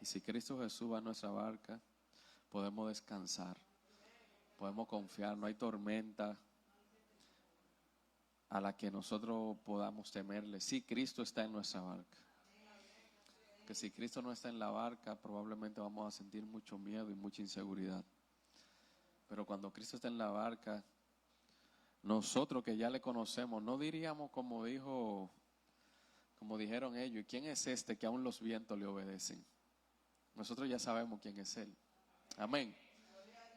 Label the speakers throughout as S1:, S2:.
S1: Y si Cristo Jesús va a nuestra barca, podemos descansar, podemos confiar, no hay tormenta a la que nosotros podamos temerle. Si Cristo está en nuestra barca. Que si Cristo no está en la barca, probablemente vamos a sentir mucho miedo y mucha inseguridad. Pero cuando Cristo está en la barca, nosotros que ya le conocemos, no diríamos como dijeron ellos, ¿y quién es este que aún los vientos le obedecen? Nosotros ya sabemos quién es Él. Amén.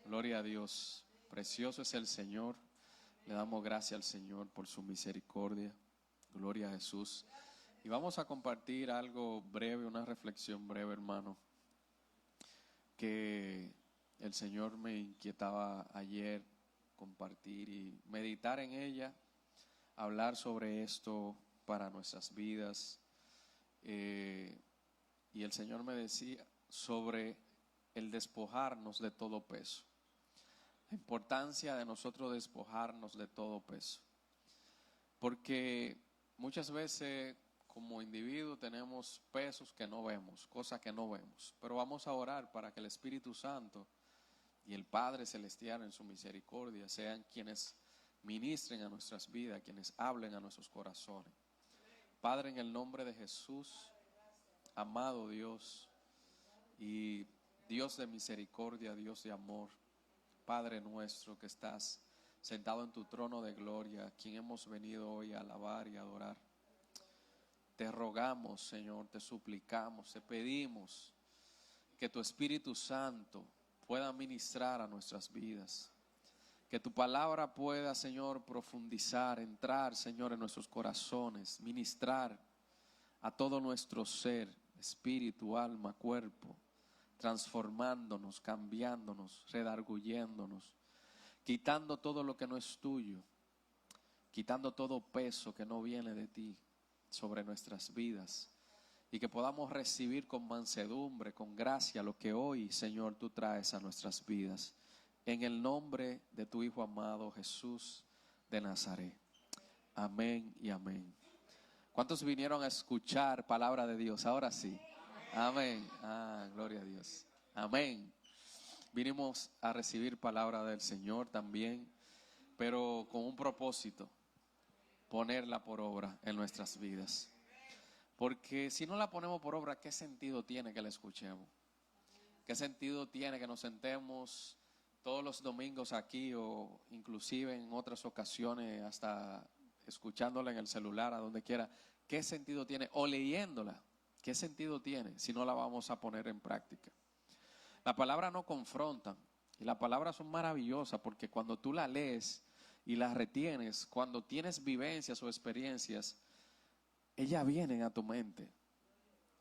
S1: Gloria a Dios. Precioso es el Señor. Le damos gracias al Señor por su misericordia. Gloria a Jesús. Y vamos a compartir algo breve, una reflexión breve, hermano, que el Señor me inquietaba ayer compartir y meditar en ella, hablar sobre esto para nuestras vidas. Y el Señor me decía sobre el despojarnos de todo peso. La importancia de nosotros despojarnos de todo peso. Porque muchas veces como individuos tenemos pesos que no vemos, cosas que no vemos. Pero vamos a orar para que el Espíritu Santo y el Padre Celestial en su misericordia sean quienes ministren a nuestras vidas, quienes hablen a nuestros corazones. Padre, en el nombre de Jesús, amado Dios y Dios de misericordia, Dios de amor, Padre nuestro que estás sentado en tu trono de gloria, quien hemos venido hoy a alabar y adorar. Te rogamos, Señor, te suplicamos, te pedimos que tu Espíritu Santo pueda ministrar a nuestras vidas. Que tu palabra pueda, Señor, profundizar, entrar, Señor, en nuestros corazones, ministrar a todo nuestro ser, espíritu, alma, cuerpo, transformándonos, cambiándonos, redarguyéndonos, quitando todo lo que no es tuyo, quitando todo peso que no viene de ti sobre nuestras vidas, y que podamos recibir con mansedumbre, con gracia, lo que hoy, Señor, tú traes a nuestras vidas. En el nombre de tu Hijo amado Jesús de Nazaret. Amén y amén. ¿Cuántos vinieron a escuchar palabra de Dios? Ahora sí. Amén. Gloria a Dios. Amén. Vinimos a recibir palabra del Señor también, pero con un propósito: ponerla por obra en nuestras vidas. Porque si no la ponemos por obra, ¿qué sentido tiene que la escuchemos? ¿Qué sentido tiene que nos sentemos todos los domingos aquí, o inclusive en otras ocasiones hasta escuchándola en el celular, a donde quiera? ¿Qué sentido tiene? O leyéndola. ¿Qué sentido tiene si no la vamos a poner en práctica? La palabra no confronta, y las palabras son maravillosas porque cuando tú la lees y la retienes, cuando tienes vivencias o experiencias, ellas vienen a tu mente.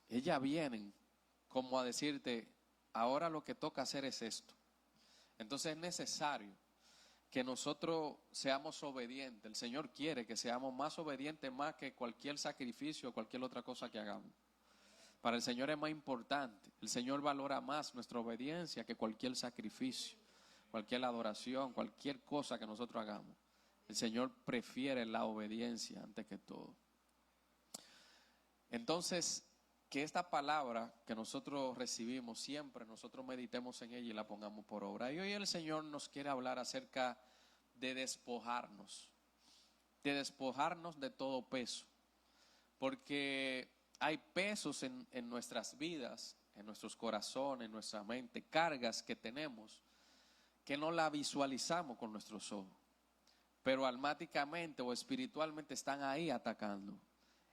S1: Ellas vienen como a decirte: ahora lo que toca hacer es esto. Entonces es necesario que nosotros seamos obedientes. El Señor quiere que seamos más obedientes, más que cualquier sacrificio o cualquier otra cosa que hagamos. Para el Señor es más importante. El Señor valora más nuestra obediencia que cualquier sacrificio, cualquier adoración, cualquier cosa que nosotros hagamos. El Señor prefiere la obediencia antes que todo. Entonces, que esta palabra que nosotros recibimos, siempre nosotros meditemos en ella y la pongamos por obra. Y hoy el Señor nos quiere hablar acerca de despojarnos de todo peso. Porque hay pesos en nuestras vidas, en nuestros corazones, en nuestra mente, cargas que tenemos que no la visualizamos con nuestros ojos, pero almáticamente o espiritualmente están ahí atacando,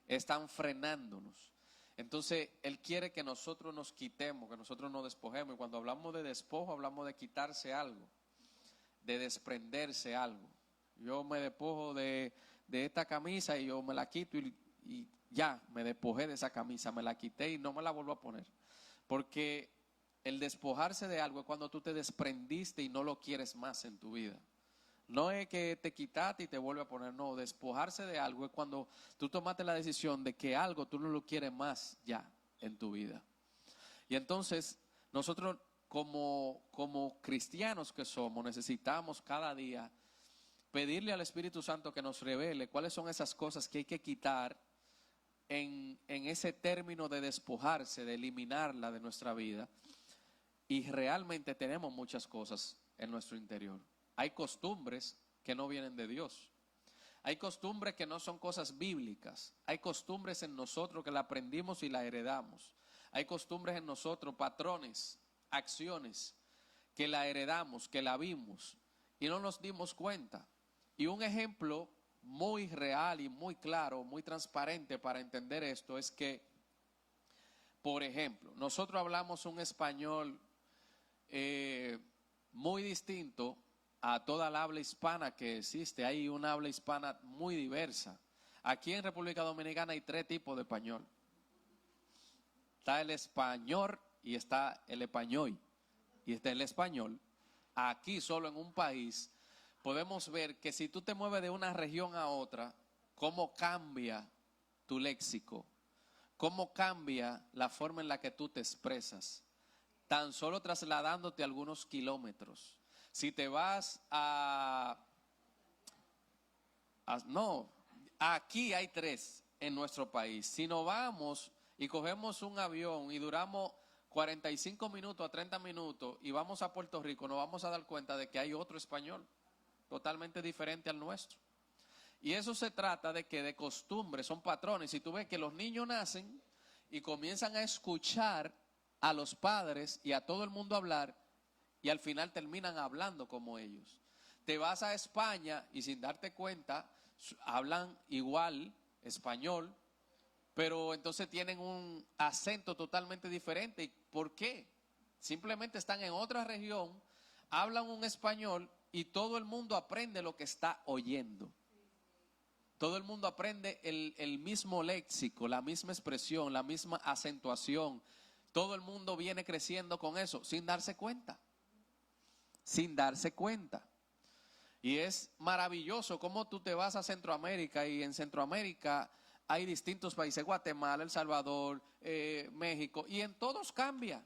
S1: están frenándonos. Entonces Él quiere que nosotros nos quitemos, que nosotros nos despojemos. Y cuando hablamos de despojo, hablamos de quitarse algo, de desprenderse algo. Yo me despojo de esta camisa y yo me la quito y ya me despojé de esa camisa, me la quité y no me la vuelvo a poner. Porque el despojarse de algo es cuando tú te desprendiste y no lo quieres más en tu vida. No es que te quitaste y te vuelve a poner, no. Despojarse de algo es cuando tú tomaste la decisión de que algo tú no lo quieres más ya en tu vida. Y entonces nosotros como cristianos que somos, necesitamos cada día pedirle al Espíritu Santo que nos revele cuáles son esas cosas que hay que quitar en ese término de despojarse, de eliminarla de nuestra vida. Y realmente tenemos muchas cosas en nuestro interior. Hay costumbres que no vienen de Dios. Hay costumbres que no son cosas bíblicas. Hay costumbres en nosotros que la aprendimos y la heredamos. Hay costumbres en nosotros, patrones, acciones que la heredamos, que la vimos y no nos dimos cuenta. Y un ejemplo muy real y muy claro, muy transparente para entender esto es que, por ejemplo, nosotros hablamos un español muy distinto a toda la habla hispana que existe. Hay una habla hispana muy diversa. Aquí en República Dominicana hay 3 tipos de español. Está el español y está el español y está el español. Aquí solo en un país podemos ver que si tú te mueves de una región a otra, cómo cambia tu léxico, cómo cambia la forma en la que tú te expresas, tan solo trasladándote algunos kilómetros. Si te vas no, aquí hay 3 en nuestro país. Si nos vamos y cogemos un avión y duramos 45 minutos a 30 minutos y vamos a Puerto Rico, nos vamos a dar cuenta de que hay otro español totalmente diferente al nuestro. Y eso se trata de que de costumbres, son patrones. Si tú ves que los niños nacen y comienzan a escuchar a los padres y a todo el mundo hablar, y al final terminan hablando como ellos. Te vas a España y sin darte cuenta hablan igual español, pero entonces tienen un acento totalmente diferente. ¿Por qué? Simplemente están en otra región, hablan un español y todo el mundo aprende lo que está oyendo. Todo el mundo aprende el mismo léxico, la misma expresión, la misma acentuación. Todo el mundo viene creciendo con eso sin darse cuenta. Sin darse cuenta. Y es maravilloso cómo tú te vas a Centroamérica y en Centroamérica hay distintos países, Guatemala, El Salvador, México, y en todos cambia.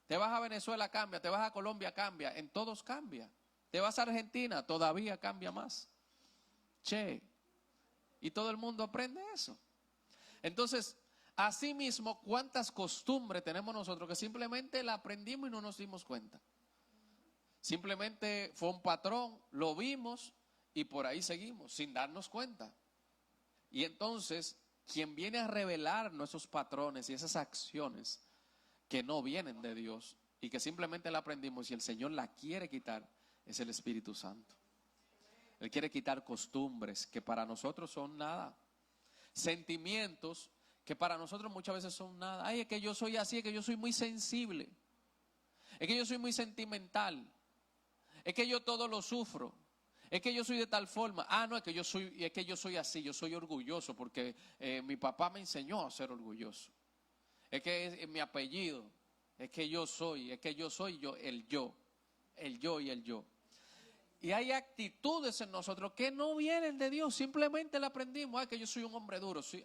S1: Te vas a Venezuela, cambia, te vas a Colombia, cambia, en todos cambia. Te vas a Argentina, todavía cambia más. Che, y todo el mundo aprende eso. Entonces, así mismo, ¿cuántas costumbres tenemos nosotros que simplemente la aprendimos y no nos dimos cuenta? Simplemente fue un patrón, lo vimos y por ahí seguimos sin darnos cuenta. Y entonces, quien viene a revelar nuestros patrones y esas acciones que no vienen de Dios y que simplemente la aprendimos y el Señor la quiere quitar, es el Espíritu Santo. Él quiere quitar costumbres que para nosotros son nada. Sentimientos que para nosotros muchas veces son nada. Ay, es que yo soy así, es que yo soy muy sensible. Es que yo soy muy sentimental. Es que yo todo lo sufro. Es que yo soy de tal forma. No, es que yo soy así, yo soy orgulloso porque mi papá me enseñó a ser orgulloso. Es que es mi apellido. Es que yo soy yo, el yo y el yo. Y hay actitudes en nosotros que no vienen de Dios, simplemente la aprendimos. Que yo soy un hombre duro. Sí,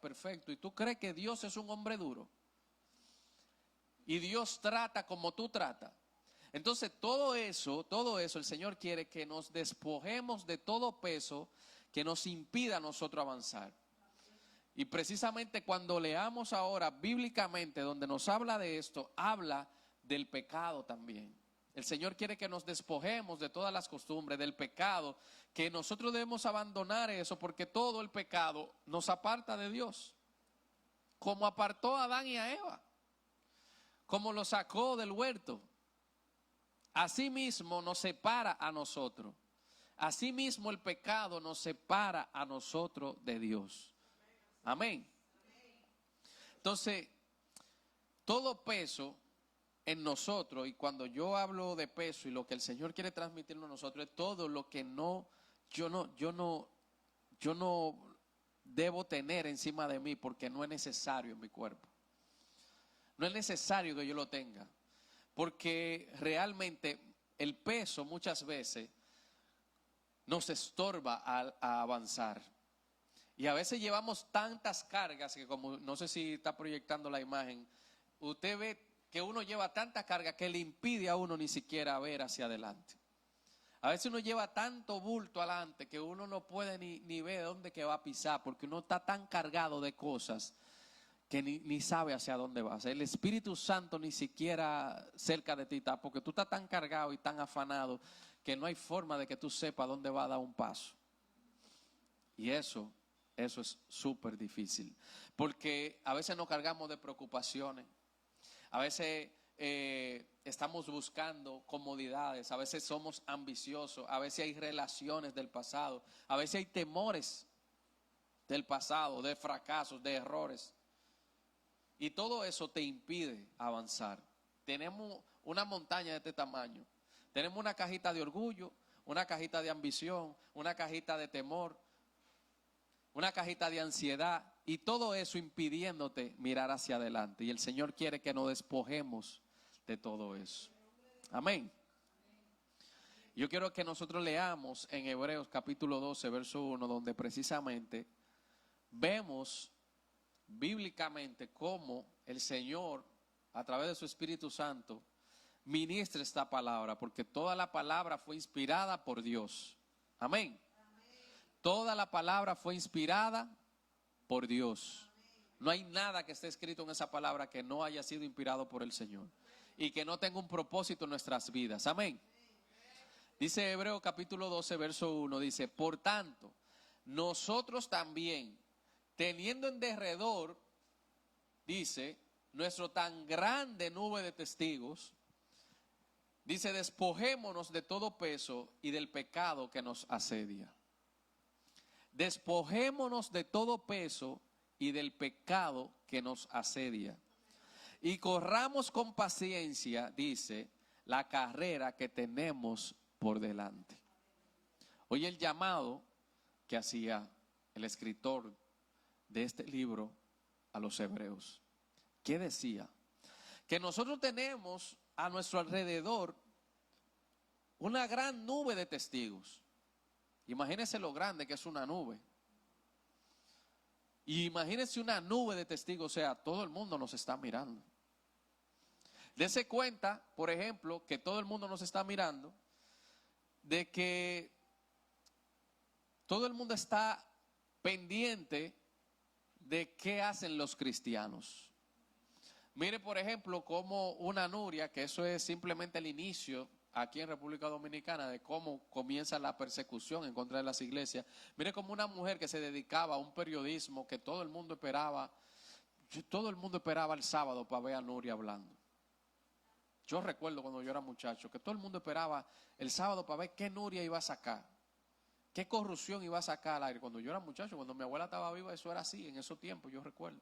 S1: perfecto. ¿Y tú crees que Dios es un hombre duro? Y Dios trata como tú tratas. Entonces todo eso el Señor quiere que nos despojemos de todo peso que nos impida a nosotros avanzar. Y precisamente cuando leamos ahora bíblicamente donde nos habla de esto, habla del pecado también. El Señor quiere que nos despojemos de todas las costumbres, del pecado, que nosotros debemos abandonar eso porque todo el pecado nos aparta de Dios. Como apartó a Adán y a Eva, como lo sacó del huerto. Asimismo nos separa a nosotros. Asimismo el pecado nos separa a nosotros de Dios. Amén. Entonces, todo peso en nosotros, y cuando yo hablo de peso y lo que el Señor quiere transmitirnos a nosotros, es todo lo que yo no debo tener encima de mí porque no es necesario en mi cuerpo. No es necesario que yo lo tenga. Porque realmente el peso muchas veces nos estorba a avanzar. Y a veces llevamos tantas cargas que, como no sé si está proyectando la imagen, usted ve que uno lleva tanta carga que le impide a uno ni siquiera ver hacia adelante. A veces uno lleva tanto bulto adelante que uno no puede ni ver dónde que va a pisar, porque uno está tan cargado de cosas que ni sabe hacia dónde vas. El Espíritu Santo ni siquiera cerca de ti está, porque tú estás tan cargado y tan afanado que no hay forma de que tú sepas dónde va a dar un paso. Y eso es súper difícil, porque a veces nos cargamos de preocupaciones, a veces estamos buscando comodidades, a veces somos ambiciosos, a veces hay relaciones del pasado, a veces hay temores del pasado, de fracasos, de errores. Y todo eso te impide avanzar. Tenemos una montaña de este tamaño. Tenemos una cajita de orgullo, una cajita de ambición, una cajita de temor, una cajita de ansiedad. Y todo eso impidiéndote mirar hacia adelante. Y el Señor quiere que nos despojemos de todo eso. Amén. Yo quiero que nosotros leamos en Hebreos capítulo 12, verso 1, donde precisamente vemos bíblicamente cómo el Señor, a través de su Espíritu Santo, ministra esta palabra, porque toda la palabra fue inspirada por Dios. Amén. Toda la palabra fue inspirada por Dios. No hay nada que esté escrito en esa palabra que no haya sido inspirado por el Señor y que no tenga un propósito en nuestras vidas. Amén. Dice Hebreos capítulo 12, verso 1, dice: por tanto, nosotros también, teniendo en derredor, dice, nuestro tan grande nube de testigos, dice, despojémonos de todo peso y del pecado que nos asedia. Despojémonos de todo peso y del pecado que nos asedia. Y corramos con paciencia, dice, la carrera que tenemos por delante. Oye el llamado que hacía el escritor de este libro a los hebreos. ¿Qué decía? Que nosotros tenemos a nuestro alrededor una gran nube de testigos. Imagínense lo grande que es una nube. Y imagínense una nube de testigos, o sea, todo el mundo nos está mirando. Dese cuenta, por ejemplo, que todo el mundo nos está mirando, de que todo el mundo está pendiente de qué hacen los cristianos. Mire, por ejemplo, como una Nuria, que eso es simplemente el inicio aquí en República Dominicana de cómo comienza la persecución en contra de las iglesias. Mire, como una mujer que se dedicaba a un periodismo que todo el mundo esperaba el sábado para ver a Nuria hablando. Yo recuerdo cuando yo era muchacho que todo el mundo esperaba el sábado para ver qué Nuria iba a sacar, qué corrupción iba a sacar al aire. Cuando yo era muchacho, cuando mi abuela estaba viva, eso era así en esos tiempos, yo recuerdo.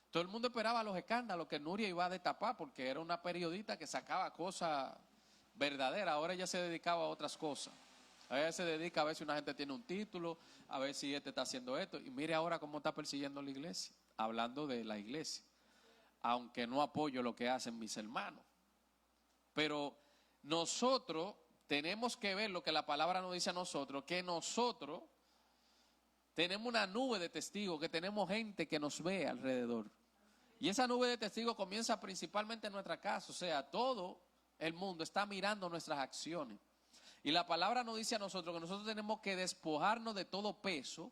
S1: Todo el mundo esperaba los escándalos que Nuria iba a destapar porque era una periodista que sacaba cosas verdaderas. Ahora ella se dedicaba a otras cosas. A ella se dedica a ver si una gente tiene un título, a ver si este está haciendo esto. Y mire ahora cómo está persiguiendo la iglesia, hablando de la iglesia. Aunque no apoyo lo que hacen mis hermanos. Pero nosotros tenemos que ver lo que la palabra nos dice a nosotros, que nosotros tenemos una nube de testigos, que tenemos gente que nos ve alrededor. Y esa nube de testigos comienza principalmente en nuestra casa, o sea, todo el mundo está mirando nuestras acciones. Y la palabra nos dice a nosotros que nosotros tenemos que despojarnos de todo peso.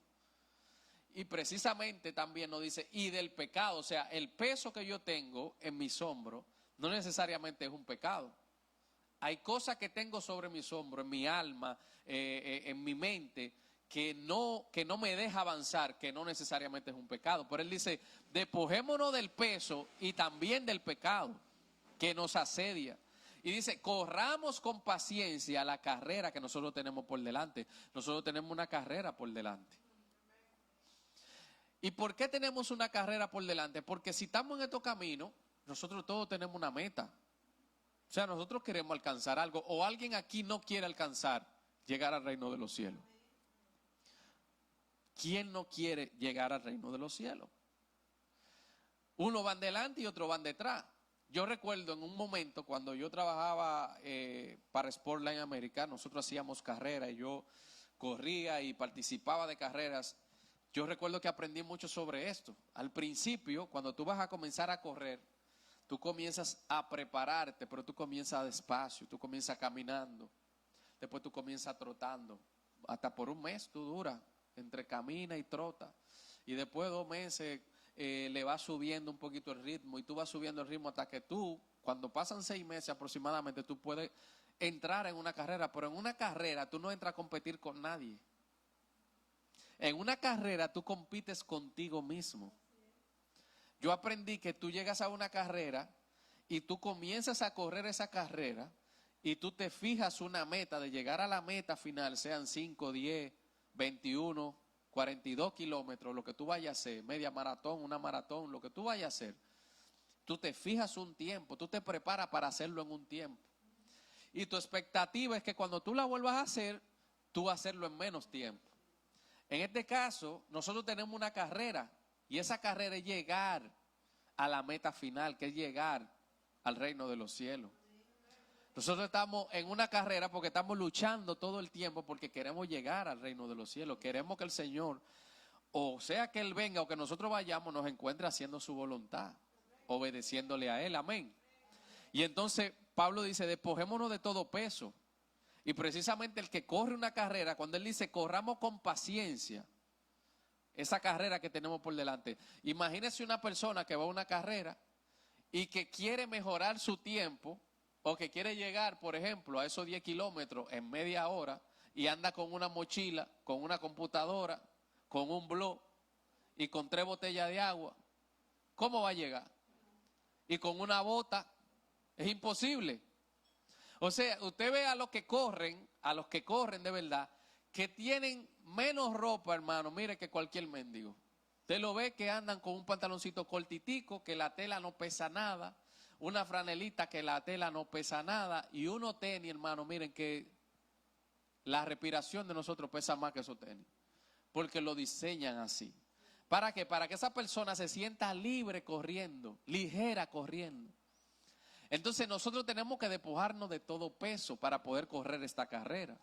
S1: Y precisamente también nos dice, y del pecado, o sea, el peso que yo tengo en mis hombros no necesariamente es un pecado. Hay cosas que tengo sobre mis hombros, en mi alma, en mi mente, que no me deja avanzar, que no necesariamente es un pecado. Pero él dice, despojémonos del peso y también del pecado que nos asedia. Y dice, corramos con paciencia la carrera que nosotros tenemos por delante. Nosotros tenemos una carrera por delante. ¿Y por qué tenemos una carrera por delante? Porque si estamos en estos caminos, nosotros todos tenemos una meta. O sea, nosotros queremos alcanzar algo, o alguien aquí no quiere alcanzar, llegar al reino de los cielos. ¿Quién no quiere llegar al reino de los cielos? Uno van delante y otro van detrás. Yo recuerdo en un momento cuando yo trabajaba para Sportline América, nosotros hacíamos carreras y yo corría y participaba de carreras. Yo recuerdo que aprendí mucho sobre esto. Al principio, cuando tú vas a comenzar a correr, tú comienzas a prepararte, pero tú comienzas despacio, tú comienzas caminando. después tú comienzas trotando. Hasta por un mes tú duras, entre camina y trota. Y después de 2 meses le vas subiendo un poquito el ritmo y tú vas subiendo el ritmo hasta que tú, cuando pasan 6 meses aproximadamente, tú puedes entrar en una carrera. Pero en una carrera tú no entras a competir con nadie. En una carrera tú compites contigo mismo. Yo aprendí que tú llegas a una carrera y tú comienzas a correr esa carrera y tú te fijas una meta de llegar a la meta final, sean 5, 10, 21, 42 kilómetros, lo que tú vayas a hacer, media maratón, una maratón, lo que tú vayas a hacer. Tú te fijas un tiempo, tú te preparas para hacerlo en un tiempo. Y tu expectativa es que cuando tú la vuelvas a hacer, tú vas a hacerlo en menos tiempo. En este caso, nosotros tenemos una carrera y esa carrera es llegar a la meta final, que es llegar al reino de los cielos. Nosotros estamos en una carrera porque estamos luchando todo el tiempo porque queremos llegar al reino de los cielos. Queremos que el Señor, o sea que Él venga o que nosotros vayamos, nos encuentre haciendo su voluntad, obedeciéndole a Él. Amén. Y entonces Pablo dice, despojémonos de todo peso. Y precisamente el que corre una carrera, cuando él dice, corramos con paciencia, esa carrera que tenemos por delante. Imagínese una persona que va a una carrera y que quiere mejorar su tiempo o que quiere llegar, por ejemplo, a esos 10 kilómetros en media hora y anda con una mochila, con una computadora, con un blog y con 3 botellas de agua. ¿Cómo va a llegar? Y con una bota, es imposible. O sea, usted ve a los que corren de verdad, que tienen menos ropa, hermano, mire, que cualquier mendigo. Usted lo ve que andan con un pantaloncito cortitico, que la tela no pesa nada, una franelita que la tela no pesa nada, y uno tenis, hermano, miren que la respiración de nosotros pesa más que esos tenis, porque lo diseñan así. ¿Para qué? Para que esa persona se sienta libre corriendo, ligera corriendo. Entonces nosotros tenemos que despojarnos de todo peso para poder correr esta carrera.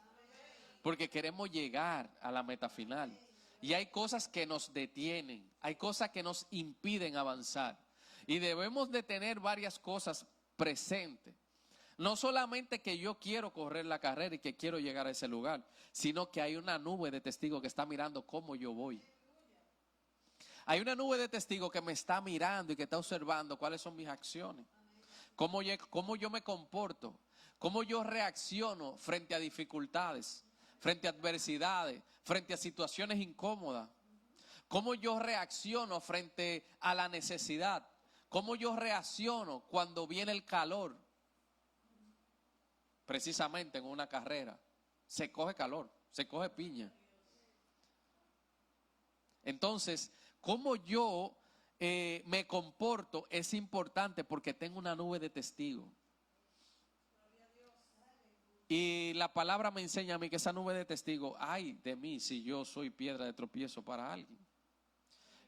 S1: Porque queremos llegar a la meta final. Y hay cosas que nos detienen, hay cosas que nos impiden avanzar. Y debemos de tener varias cosas presentes. No solamente que yo quiero correr la carrera y que quiero llegar a ese lugar, sino que hay una nube de testigos que está mirando cómo yo voy. Hay una nube de testigos que me está mirando y que está observando cuáles son mis acciones. Cómo yo me comporto, cómo yo reacciono frente a dificultades, frente a adversidades, frente a situaciones incómodas. Cómo yo reacciono frente a la necesidad. Cómo yo reacciono cuando viene el calor. Precisamente en una carrera se coge calor, se coge piña. Entonces, cómo yo me comporto es importante porque tengo una nube de testigos. Y la palabra me enseña a mí que esa nube de testigos, ay de mí si yo soy piedra de tropiezo para alguien.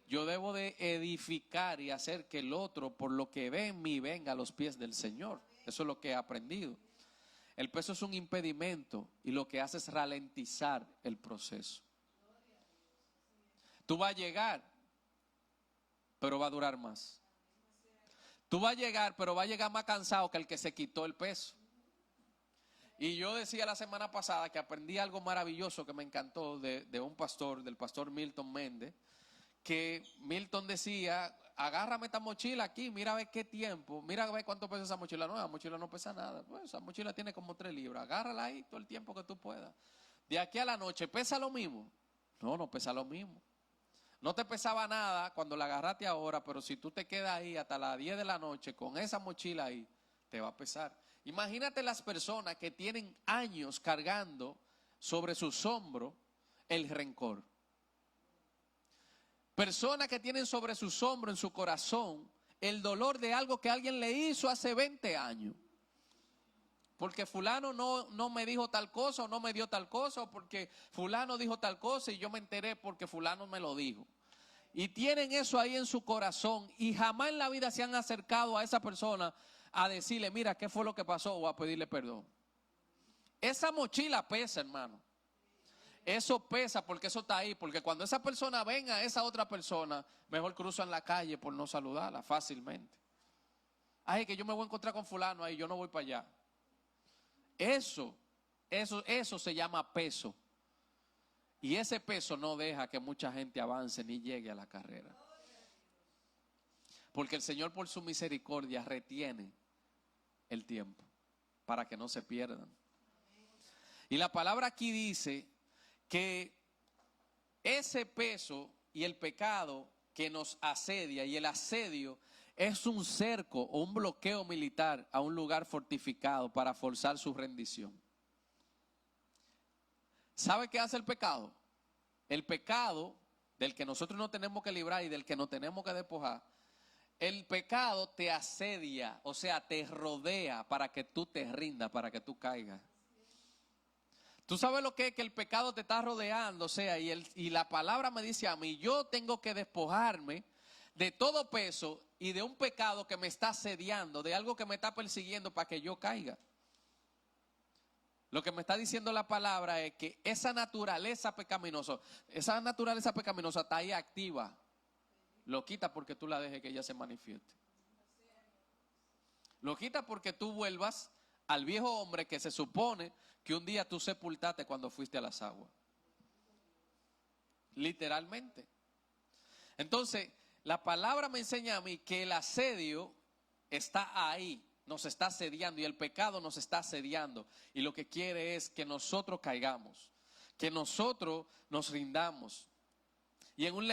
S1: Yo debo de edificar y hacer que el otro, por lo que ve en mí, venga a los pies del Señor. Eso es lo que he aprendido. El peso es un impedimento y lo que hace es ralentizar el proceso. Tú vas a llegar, pero va a durar más. Tú vas a llegar, pero va a llegar más cansado que el que se quitó el peso. Y yo decía la semana pasada que aprendí algo maravilloso que me encantó de un pastor, del pastor Milton Méndez, que Milton decía, agárrame esta mochila aquí, mira a ver qué tiempo, mira a ver cuánto pesa esa mochila. No, la mochila no pesa nada, pues esa mochila tiene como 3 libras, agárrala ahí todo el tiempo que tú puedas. De aquí a la noche, ¿pesa lo mismo? No, no pesa lo mismo. No te pesaba nada cuando la agarraste ahora, pero si tú te quedas ahí hasta las 10 de la noche con esa mochila ahí, te va a pesar. Imagínate las personas que tienen años cargando sobre sus hombros el rencor. Personas que tienen sobre sus hombros, en su corazón, el dolor de algo que alguien le hizo hace 20 años. Porque fulano no me dijo tal cosa o no me dio tal cosa, o porque fulano dijo tal cosa y yo me enteré porque fulano me lo dijo. Y tienen eso ahí en su corazón y jamás en la vida se han acercado a esa persona a decirle, mira, ¿qué fue lo que pasó? O a pedirle perdón. Esa mochila pesa, hermano. Eso pesa porque eso está ahí, porque cuando esa persona venga a esa otra persona, mejor cruzan la calle por no saludarla fácilmente. Ay, que yo me voy a encontrar con fulano ahí, yo no voy para allá. Eso Eso se llama peso. Y ese peso no deja que mucha gente avance ni llegue a la carrera. Porque el Señor por su misericordia retiene el tiempo para que no se pierdan. Y la palabra aquí dice que ese peso y el pecado que nos asedia, y el asedio es un cerco o un bloqueo militar a un lugar fortificado para forzar su rendición. ¿Sabe qué hace el pecado? El pecado del que nosotros no tenemos que librar y del que no tenemos que despojar, el pecado te asedia, o sea, te rodea para que tú te rindas, para que tú caigas. Tú sabes lo que es que el pecado te está rodeando, o sea, y la palabra me dice a mí, yo tengo que despojarme de todo peso y de un pecado que me está asediando, de algo que me está persiguiendo para que yo caiga. Lo que me está diciendo la palabra es que esa naturaleza pecaminosa está ahí activa. Lo quita porque tú la dejes que ella se manifieste. Lo quita porque tú vuelvas al viejo hombre que se supone que un día tú sepultaste cuando fuiste a las aguas. Literalmente. Entonces, la palabra me enseña a mí que el asedio está ahí, nos está asediando, y el pecado nos está asediando. Y lo que quiere es que nosotros caigamos, que nosotros nos rindamos. Y en un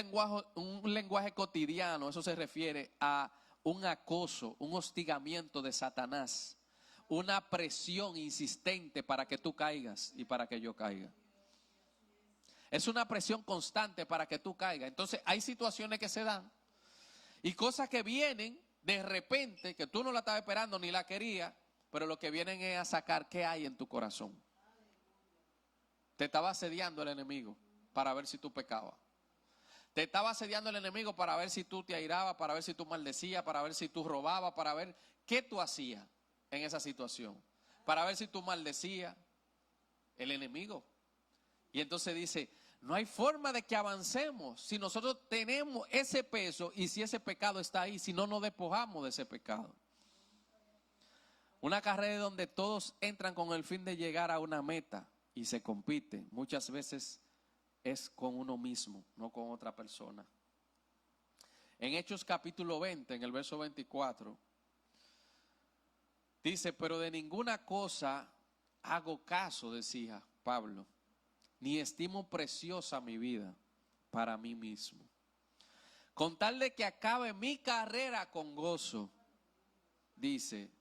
S1: lenguaje cotidiano, eso se refiere a un acoso, un hostigamiento de Satanás, una presión insistente para que tú caigas y para que yo caiga. Es una presión constante para que tú caigas. Entonces hay situaciones que se dan y cosas que vienen de repente, que tú no la estabas esperando ni la querías, pero lo que vienen es a sacar qué hay en tu corazón. Te estaba asediando el enemigo para ver si tú pecabas. Te estaba asediando el enemigo para ver si tú te airabas, para ver si tú maldecías, para ver si tú robabas, para ver qué tú hacías en esa situación. Para ver si tú maldecías, el enemigo. Y entonces dice, no hay forma de que avancemos si nosotros tenemos ese peso y si ese pecado está ahí, si no nos despojamos de ese pecado. Una carrera donde todos entran con el fin de llegar a una meta y se compite. Muchas veces es con uno mismo, no con otra persona. En Hechos capítulo 20, en el verso 24, dice, pero de ninguna cosa hago caso, decía Pablo, ni estimo preciosa mi vida para mí mismo, con tal de que acabe mi carrera con gozo, dice,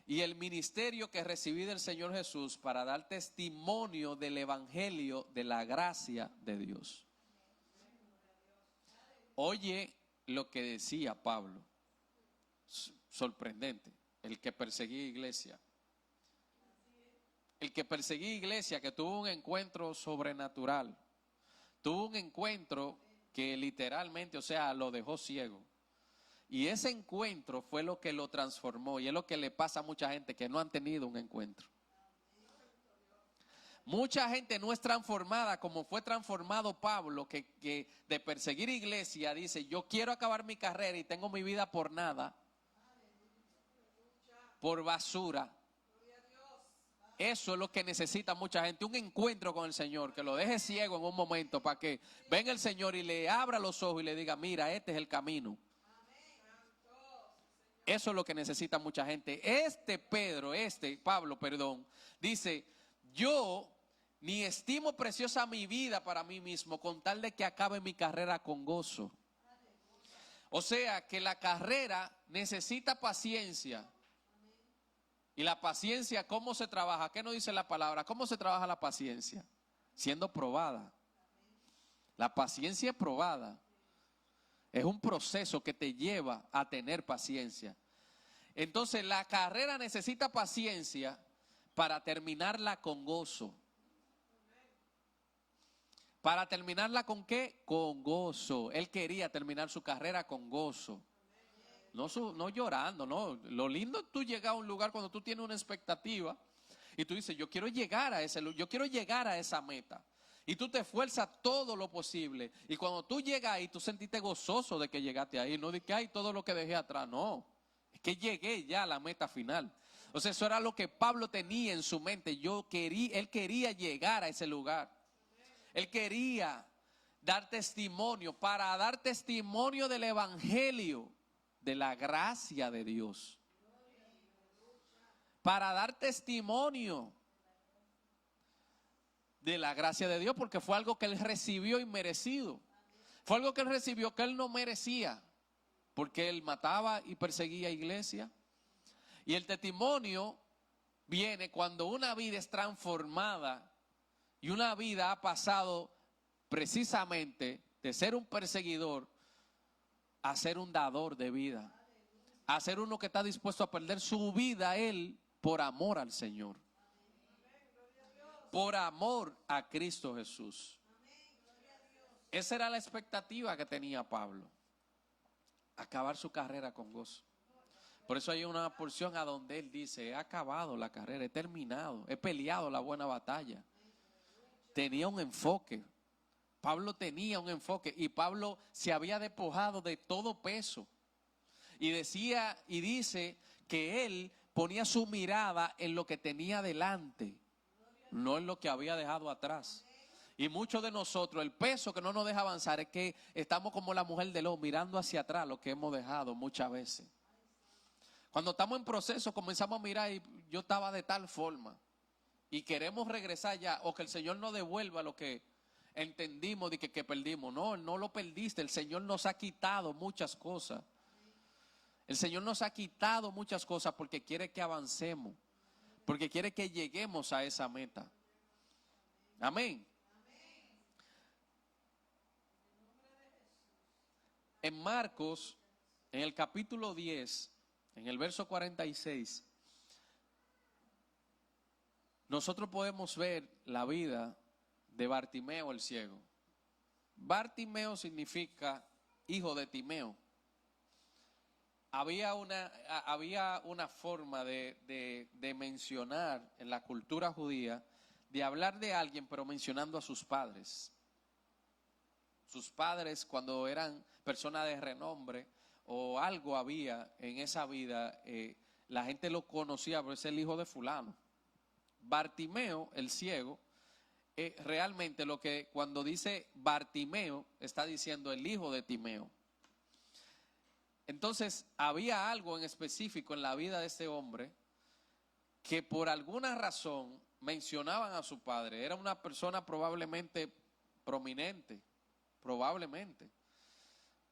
S1: y el ministerio que recibí del Señor Jesús para dar testimonio del evangelio de la gracia de Dios. Oye lo que decía Pablo, sorprendente, el que perseguía iglesia. El que perseguía iglesia, que tuvo un encuentro sobrenatural, tuvo un encuentro que literalmente, o sea, lo dejó ciego. Y ese encuentro fue lo que lo transformó, y es lo que le pasa a mucha gente que no han tenido un encuentro. Mucha gente no es transformada como fue transformado Pablo, que de perseguir iglesia dice, yo quiero acabar mi carrera y tengo mi vida por nada, por basura. Eso es lo que necesita mucha gente, un encuentro con el Señor, que lo deje ciego en un momento para que venga el Señor y le abra los ojos y le diga, mira, este es el camino. Eso es lo que necesita mucha gente. Pablo, dice, yo ni estimo preciosa mi vida para mí mismo, con tal de que acabe mi carrera con gozo. O sea, que la carrera necesita paciencia. Y la paciencia, ¿cómo se trabaja? ¿Qué nos dice la palabra? ¿Cómo se trabaja la paciencia? Siendo probada. La paciencia es probada. Es un proceso que te lleva a tener paciencia. Entonces, la carrera necesita paciencia para terminarla con gozo. ¿Para terminarla con qué? Con gozo. Él quería terminar su carrera con gozo. No llorando, no. Lo lindo es tú llegar a un lugar cuando tú tienes una expectativa y tú dices, yo quiero llegar a yo quiero llegar a esa meta. Y tú te esfuerzas todo lo posible. Y cuando tú llegas ahí, tú sentiste gozoso de que llegaste ahí. No de que hay todo lo que dejé atrás, no. Es que llegué ya a la meta final. O sea, eso era lo que Pablo tenía en su mente. Él quería llegar a ese lugar. Él quería dar testimonio, para dar testimonio del evangelio, de la gracia de Dios. Para dar testimonio de la gracia de Dios, porque fue algo que él recibió inmerecido. Fue algo que él recibió que él no merecía, porque él mataba y perseguía iglesia. Y el testimonio viene cuando una vida es transformada y una vida ha pasado precisamente de ser un perseguidor a ser un dador de vida, a ser uno que está dispuesto a perder su vida él por amor al Señor, por amor a Cristo Jesús. Esa era la expectativa que tenía Pablo, acabar su carrera con gozo. Por eso hay una porción a donde él dice: he acabado la carrera, he terminado, he peleado la buena batalla. Tenía un enfoque. Pablo tenía un enfoque, y Pablo se había despojado de todo peso. Y decía y dice que él ponía su mirada en lo que tenía delante, no en lo que había dejado atrás. Y muchos de nosotros, el peso que no nos deja avanzar es que estamos como la mujer de Lot, mirando hacia atrás lo que hemos dejado muchas veces. Cuando estamos en proceso comenzamos a mirar, y yo estaba de tal forma, y queremos regresar ya, o que el Señor nos devuelva lo que entendimos de que perdimos. No, no lo perdiste. El Señor nos ha quitado muchas cosas. El Señor nos ha quitado muchas cosas porque quiere que avancemos, porque quiere que lleguemos a esa meta. Amén. En Marcos, en el capítulo 10, en el verso 46, nosotros podemos ver la vida de Bartimeo el ciego. Bartimeo significa hijo de Timeo. Había una forma de mencionar en la cultura judía, de hablar de alguien pero mencionando a sus padres. Sus padres, cuando eran personas de renombre o algo había en esa vida, la gente lo conocía por ser el hijo de fulano. Bartimeo, el ciego, realmente lo que cuando dice Bartimeo está diciendo el hijo de Timeo. Entonces había algo en específico en la vida de este hombre que por alguna razón mencionaban a su padre. Era una persona probablemente prominente, probablemente.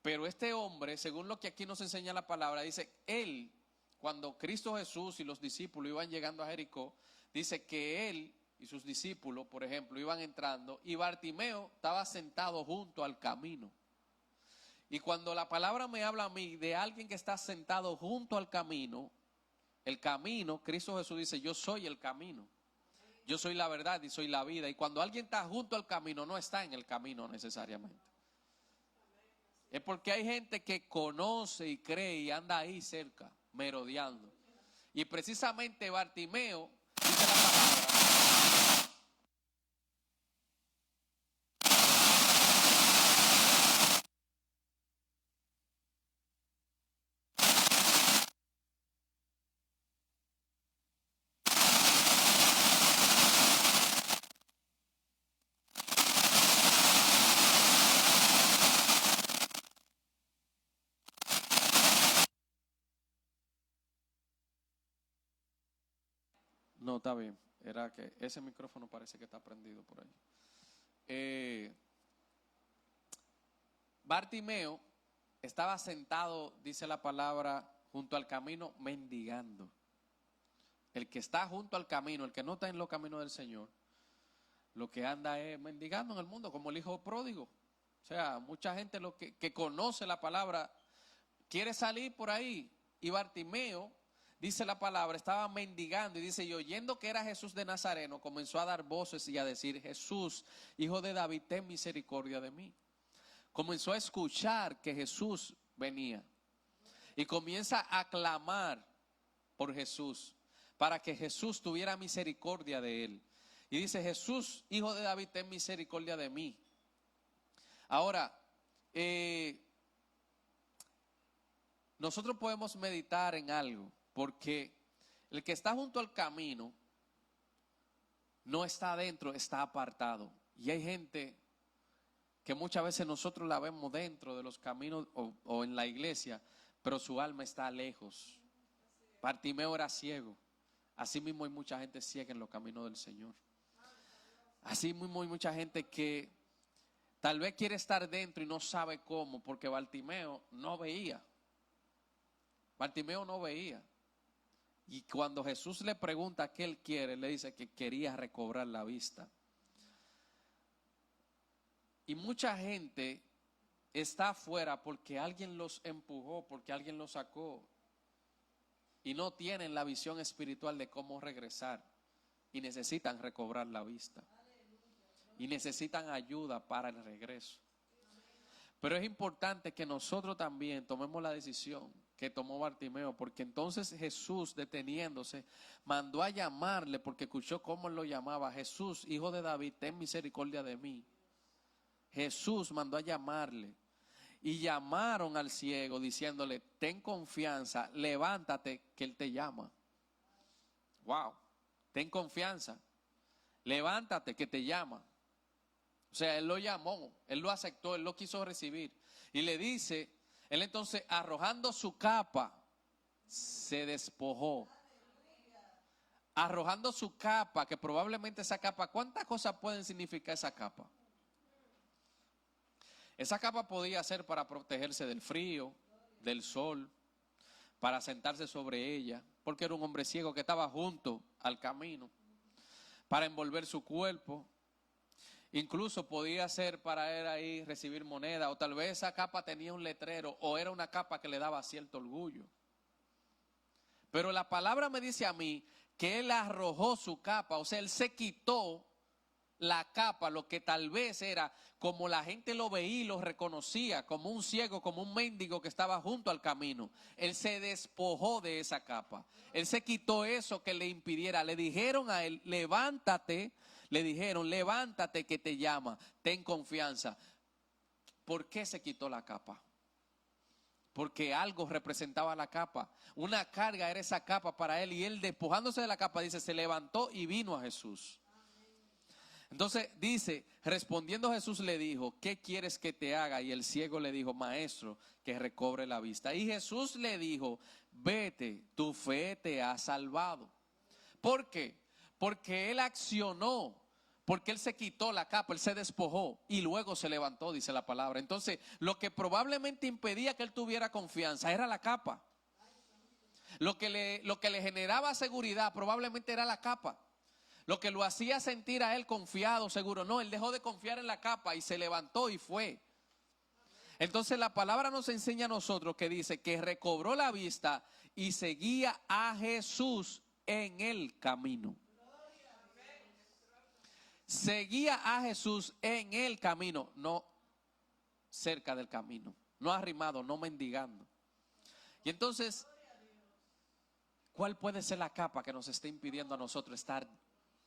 S1: Pero este hombre, según lo que aquí nos enseña la palabra, dice, él, cuando Cristo Jesús y los discípulos iban llegando a Jericó, dice que él y sus discípulos, por ejemplo, iban entrando, y Bartimeo estaba sentado junto al camino. Y cuando la palabra me habla a mí de alguien que está sentado junto al camino, el camino, Cristo Jesús dice, yo soy el camino, yo soy la verdad y soy la vida. Y cuando alguien está junto al camino, no está en el camino necesariamente. Es porque hay gente que conoce y cree y anda ahí cerca, merodeando. Y precisamente Bartimeo, dice la palabra, no, está bien, era que ese micrófono parece que está prendido por ahí. Bartimeo estaba sentado, dice la palabra, junto al camino mendigando. El que está junto al camino, el que no está en los caminos del Señor, lo que anda es mendigando en el mundo, como el hijo pródigo. O sea, mucha gente que conoce la palabra quiere salir por ahí. Y Bartimeo, dice la palabra, estaba mendigando, y dice, y oyendo que era Jesús de Nazareno, comenzó a dar voces y a decir, Jesús, hijo de David, ten misericordia de mí. Comenzó a escuchar que Jesús venía y comienza a clamar por Jesús, para que Jesús tuviera misericordia de él. Y dice, Jesús, hijo de David, ten misericordia de mí. Ahora, nosotros podemos meditar en algo, porque El que está junto al camino no está adentro, está apartado. Y hay gente que muchas veces nosotros la vemos dentro de los caminos o en la iglesia, pero su alma está lejos. Bartimeo era ciego. Así mismo hay mucha gente ciega en los caminos del Señor. Así mismo hay mucha gente que tal vez quiere estar dentro y no sabe cómo, porque Bartimeo no veía. Bartimeo no veía. Y cuando Jesús le pregunta qué él quiere, le dice que quería recobrar la vista. Y mucha gente está afuera porque alguien los empujó, porque alguien los sacó. Y no tienen la visión espiritual de cómo regresar. Y necesitan recobrar la vista. Y necesitan ayuda para el regreso. Pero es importante que nosotros también tomemos la decisión que tomó Bartimeo, porque entonces Jesús, deteniéndose, mandó a llamarle, porque escuchó cómo él lo llamaba: Jesús, hijo de David, ten misericordia de mí. Jesús mandó a llamarle. Y llamaron al ciego diciéndole: ten confianza, levántate que él te llama. Wow, ten confianza, levántate que te llama. O sea, él lo llamó, él lo aceptó, él lo quiso recibir. Y le dice, él entonces, arrojando su capa, se despojó. Arrojando su capa, que probablemente esa capa, ¿cuántas cosas pueden significar esa capa? Esa capa podía ser para protegerse del frío, del sol, para sentarse sobre ella, porque era un hombre ciego que estaba junto al camino, para envolver su cuerpo. Incluso podía ser para él ahí recibir moneda, o tal vez esa capa tenía un letrero, o era una capa que le daba cierto orgullo. Pero la palabra me dice a mí que él arrojó su capa, o sea, él se quitó la capa, lo que tal vez era como la gente lo veía y lo reconocía, como un ciego, como un mendigo que estaba junto al camino. Él se despojó de esa capa, él se quitó eso que le impidiera. Le dijeron a él: levántate, le dijeron: levántate que te llama, ten confianza. ¿Por qué se quitó la capa? Porque algo representaba la capa, una carga era esa capa para él, y él, despojándose de la capa, dice, se levantó y vino a Jesús. Entonces dice, respondiendo Jesús le dijo: ¿qué quieres que te haga? Y el ciego le dijo: maestro, que recobre la vista. Y Jesús le dijo: vete, tu fe te ha salvado. ¿Por qué? Porque él accionó, porque él se quitó la capa, él se despojó y luego se levantó, dice la palabra. Entonces, lo que probablemente impedía que él tuviera confianza era la capa. Lo que le generaba seguridad probablemente era la capa. Lo que lo hacía sentir a él confiado, seguro, no, él dejó de confiar en la capa y se levantó y fue. Entonces la palabra nos enseña a nosotros que dice que recobró la vista y seguía a Jesús en el camino. Seguía a Jesús en el camino, no cerca del camino, no arrimado, no mendigando. Y entonces, ¿cuál puede ser la capa que nos esté impidiendo a nosotros estar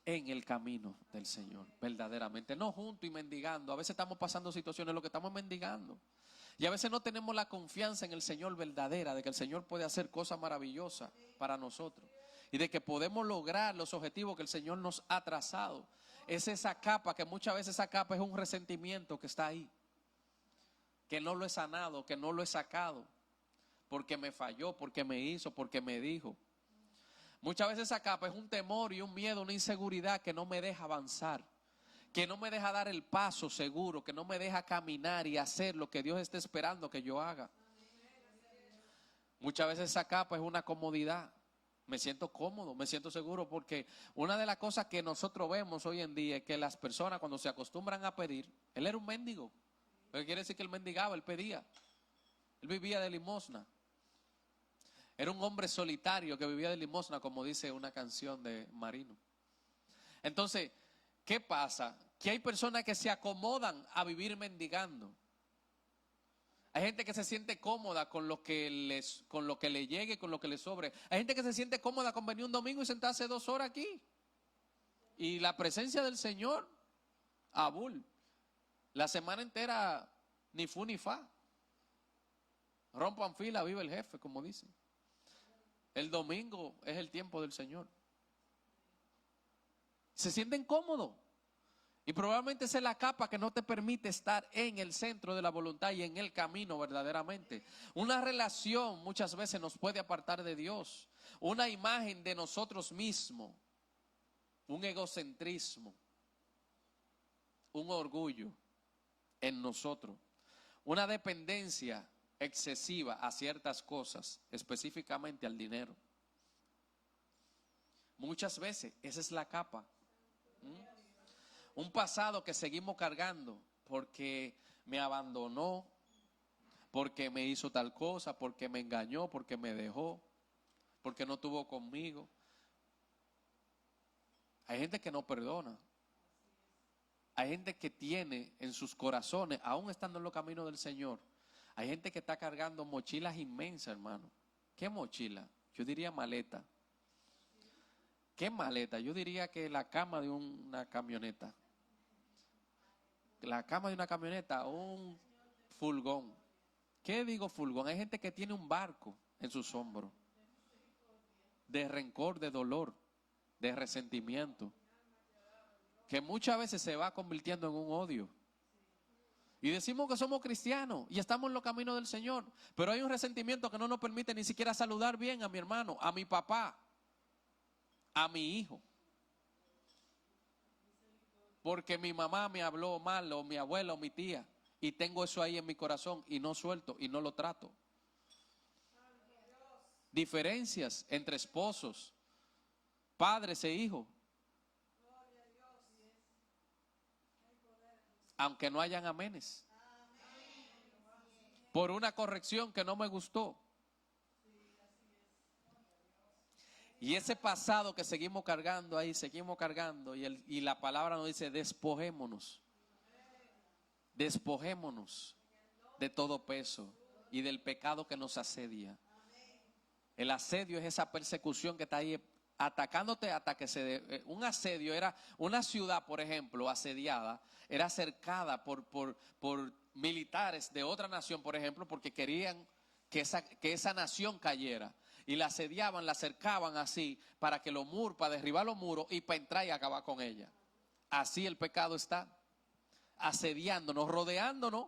S1: en el camino del Señor, verdaderamente? No junto y mendigando. A veces estamos pasando situaciones en lo que estamos mendigando. Y a veces no tenemos la confianza en el Señor verdadera, de que el Señor puede hacer cosas maravillosas para nosotros. Y de que podemos lograr los objetivos que el Señor nos ha trazado. Es esa capa, que muchas veces esa capa es un resentimiento que está ahí. Que no lo he sanado, que no lo he sacado. Porque me falló, porque me hizo, porque me dijo. Muchas veces esa capa es un temor y un miedo, una inseguridad que no me deja avanzar, que no me deja dar el paso seguro, que no me deja caminar y hacer lo que Dios está esperando que yo haga. Muchas veces esa capa es una comodidad. Me siento cómodo, me siento seguro, porque una de las cosas que nosotros vemos hoy en día es que las personas, cuando se acostumbran a pedir, él era un mendigo, pero quiere decir que él mendigaba, él pedía, él vivía de limosna. Era un hombre solitario que vivía de limosna, como dice una canción de Marino. Entonces, ¿qué pasa? Que hay personas que se acomodan a vivir mendigando. Hay gente que se siente cómoda con lo que le llegue, con lo que le sobre. Hay gente que se siente cómoda con venir un domingo y sentarse 2 horas aquí. Y la presencia del Señor, abul. La semana entera, ni fu ni fa. Rompan fila, vive el jefe, como dicen. El domingo es el tiempo del Señor. Se sienten cómodos. Y probablemente esa es la capa que no te permite estar en el centro de la voluntad y en el camino verdaderamente. Una relación muchas veces nos puede apartar de Dios. Una imagen de nosotros mismos. Un egocentrismo. Un orgullo en nosotros. Una dependencia excesiva a ciertas cosas, específicamente al dinero. Muchas veces esa es la capa. Un pasado que seguimos cargando porque me abandonó, porque me hizo tal cosa, porque me engañó, porque me dejó, porque no estuvo conmigo. Hay gente que no perdona. Hay gente que tiene en sus corazones, aún estando en los caminos del Señor, hay gente que está cargando mochilas inmensas, hermano. ¿Qué mochila? Yo diría maleta. ¿Qué maleta? Yo diría que la cama de una camioneta. La cama de una camioneta o un furgón. ¿Qué digo furgón? Hay gente que tiene un barco en sus hombros. De rencor, de dolor, de resentimiento. Que muchas veces se va convirtiendo en un odio. Y decimos que somos cristianos y estamos en los caminos del Señor. Pero hay un resentimiento que no nos permite ni siquiera saludar bien a mi hermano, a mi papá, a mi hijo. Porque mi mamá me habló mal, o mi abuela, o mi tía. Y tengo eso ahí en mi corazón y no suelto y no lo trato. Diferencias entre esposos, padres e hijos. Aunque no hayan amenes. Por una corrección que no me gustó. Y ese pasado que seguimos cargando ahí, seguimos cargando. Y la palabra nos dice, despojémonos. Despojémonos de todo peso y del pecado que nos asedia. El asedio es esa persecución que está ahí atacándote hasta que un asedio era una ciudad, por ejemplo, asediada, era cercada por militares de otra nación, por ejemplo, porque querían que esa nación cayera. Y la asediaban, la cercaban así para derribar los muros y para entrar y acabar con ella. Así el pecado está asediándonos, rodeándonos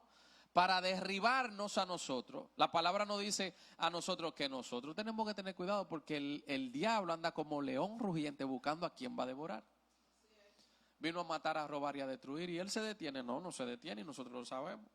S1: para derribarnos a nosotros. La palabra nos dice a nosotros que nosotros tenemos que tener cuidado porque el diablo anda como león rugiente buscando a quien va a devorar. Vino a matar, a robar y a destruir y él se detiene. No se detiene y nosotros lo sabemos.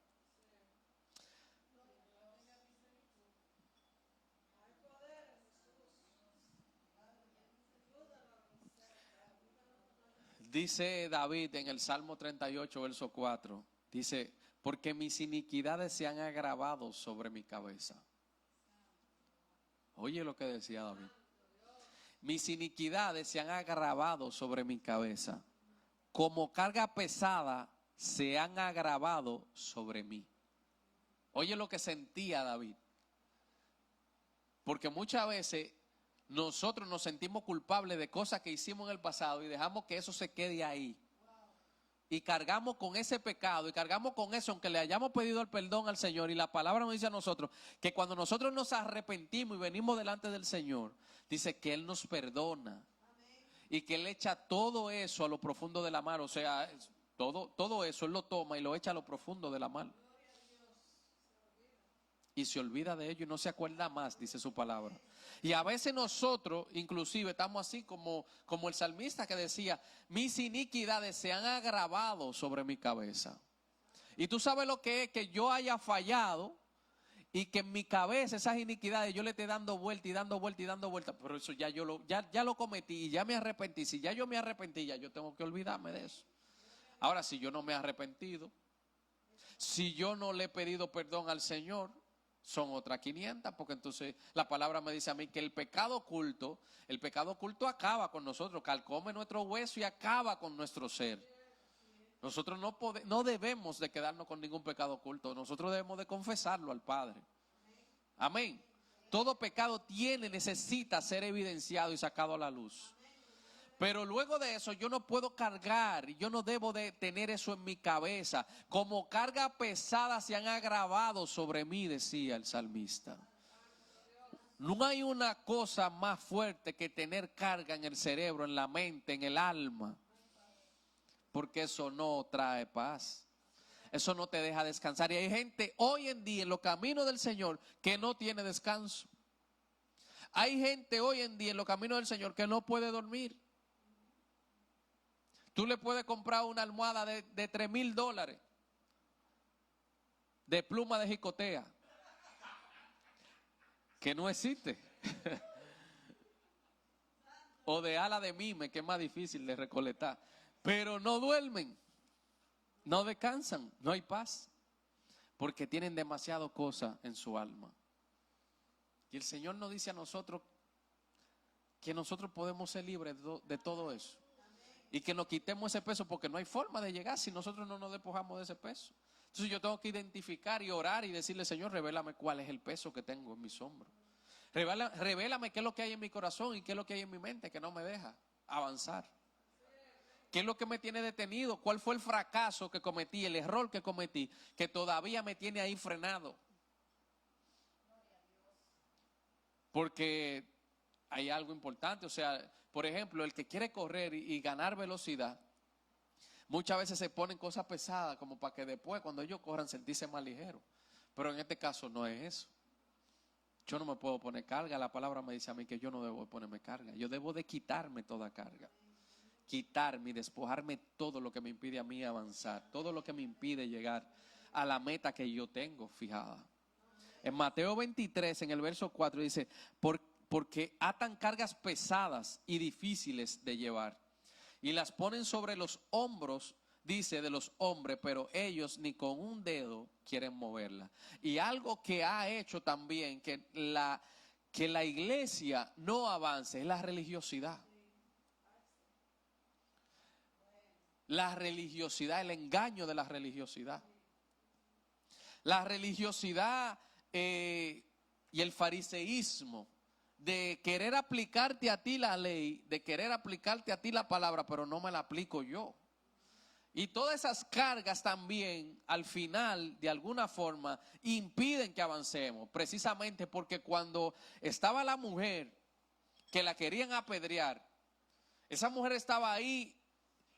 S1: Dice David en el Salmo 38, verso 4, dice, porque mis iniquidades se han agravado sobre mi cabeza. Oye lo que decía David. Mis iniquidades se han agravado sobre mi cabeza. Como carga pesada se han agravado sobre mí. Oye lo que sentía David. Porque muchas veces nosotros nos sentimos culpables de cosas que hicimos en el pasado y dejamos que eso se quede ahí. Y cargamos con ese pecado y cargamos con eso, aunque le hayamos pedido el perdón al Señor. Y la palabra nos dice a nosotros que cuando nosotros nos arrepentimos y venimos delante del Señor, dice que Él nos perdona. Y que Él echa todo eso a lo profundo de la mar. O sea, todo eso Él lo toma y lo echa a lo profundo de la mar. Y se olvida de ello y no se acuerda más, dice su palabra. Y a veces nosotros, inclusive, estamos así como el salmista que decía, mis iniquidades se han agravado sobre mi cabeza. Y tú sabes lo que es que yo haya fallado y que en mi cabeza esas iniquidades yo le esté dando vuelta y dando vuelta y dando vuelta. Pero eso ya ya lo cometí y ya me arrepentí. Si ya yo me arrepentí, ya yo tengo que olvidarme de eso. Ahora, si yo no me he arrepentido, si yo no le he pedido perdón al Señor, son otras 500, porque entonces la palabra me dice a mí que el pecado oculto acaba con nosotros, calcome nuestro hueso y acaba con nuestro ser. Nosotros no debemos de quedarnos con ningún pecado oculto, nosotros debemos de confesarlo al Padre. Amén. Todo pecado necesita ser evidenciado y sacado a la luz. Pero luego de eso yo no puedo cargar y yo no debo de tener eso en mi cabeza. Como carga pesada se han agravado sobre mí, decía el salmista. No hay una cosa más fuerte que tener carga en el cerebro, en la mente, en el alma, porque eso no trae paz. Eso no te deja descansar. Y hay gente hoy en día en los caminos del Señor que no tiene descanso. Hay gente hoy en día en los caminos del Señor que no puede dormir. Tú le puedes comprar una almohada de $3,000 de pluma de jicotea, que no existe. O de ala de mime, que es más difícil de recolectar. Pero no duermen, no descansan, no hay paz, porque tienen demasiado cosa en su alma. Y el Señor nos dice a nosotros que nosotros podemos ser libres de todo eso. Y que nos quitemos ese peso, porque no hay forma de llegar si nosotros no nos despojamos de ese peso. Entonces yo tengo que identificar y orar y decirle: Señor, revélame cuál es el peso que tengo en mis hombros. Revélame qué es lo que hay en mi corazón y qué es lo que hay en mi mente que no me deja avanzar. ¿Qué es lo que me tiene detenido? ¿Cuál fue el fracaso que cometí, el error que cometí, que todavía me tiene ahí frenado? Porque hay algo importante, o sea, por ejemplo, el que quiere correr y ganar velocidad, muchas veces se ponen cosas pesadas como para que después, cuando ellos corran, sentirse más ligeros. Pero en este caso no es eso. Yo no me puedo poner carga. La palabra me dice a mí que yo no debo ponerme carga. Yo debo de quitarme toda carga. Quitarme y despojarme todo lo que me impide a mí avanzar. Todo lo que me impide llegar a la meta que yo tengo fijada. En Mateo 23, en el verso 4 dice: porque atan cargas pesadas y difíciles de llevar, y las ponen sobre los hombros, dice, de los hombres, pero ellos ni con un dedo quieren moverla. Y algo que ha hecho también que la iglesia no avance es la religiosidad. La religiosidad, el engaño de la religiosidad. La religiosidad y el fariseísmo de querer aplicarte a ti la ley, de querer aplicarte a ti la palabra, pero no me la aplico yo. Y todas esas cargas también, al final, de alguna forma, impiden que avancemos. Precisamente porque cuando estaba la mujer que la querían apedrear, esa mujer estaba ahí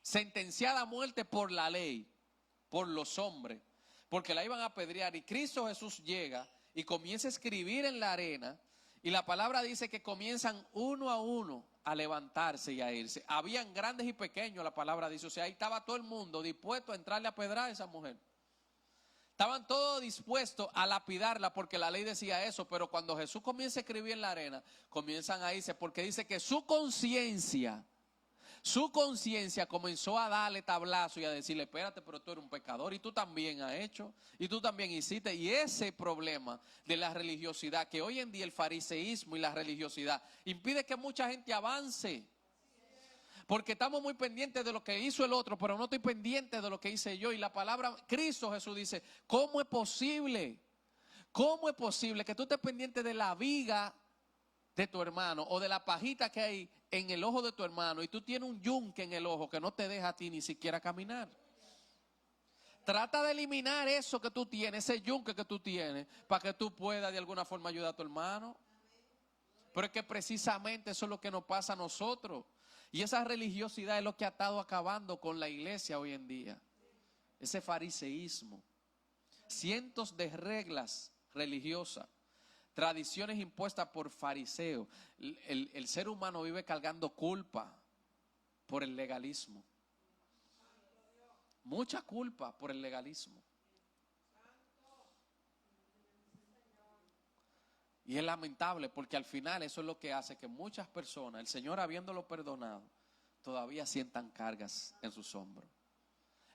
S1: sentenciada a muerte por la ley, por los hombres, porque la iban a apedrear. Y Cristo Jesús llega y comienza a escribir en la arena. Y la palabra dice que comienzan uno a uno a levantarse y a irse. Habían grandes y pequeños, la palabra dice. O sea, ahí estaba todo el mundo dispuesto a entrarle a pedrar a esa mujer. Estaban todos dispuestos a lapidarla porque la ley decía eso. Pero cuando Jesús comienza a escribir en la arena, comienzan a irse porque dice que su conciencia comenzó a darle tablazo y a decirle: espérate, pero tú eres un pecador y tú también has hecho y tú también hiciste. Y ese problema de la religiosidad, que hoy en día el fariseísmo y la religiosidad impide que mucha gente avance, porque estamos muy pendientes de lo que hizo el otro, pero no estoy pendiente de lo que hice yo. Y la palabra, Cristo Jesús dice: ¿cómo es posible? ¿Cómo es posible que tú estés pendiente de la viga de tu hermano o de la pajita que hay en el ojo de tu hermano y tú tienes un yunque en el ojo que no te deja a ti ni siquiera caminar? Trata de eliminar eso que tú tienes, ese yunque que tú tienes, para que tú puedas de alguna forma ayudar a tu hermano. Pero es que precisamente eso es lo que nos pasa a nosotros. Y esa religiosidad es lo que ha estado acabando con la iglesia hoy en día. Ese fariseísmo. Cientos de reglas religiosas, tradiciones impuestas por fariseos. El ser humano vive cargando culpa por el legalismo. Mucha culpa por el legalismo. Y es lamentable porque al final eso es lo que hace que muchas personas, el Señor habiéndolo perdonado, todavía sientan cargas en sus hombros.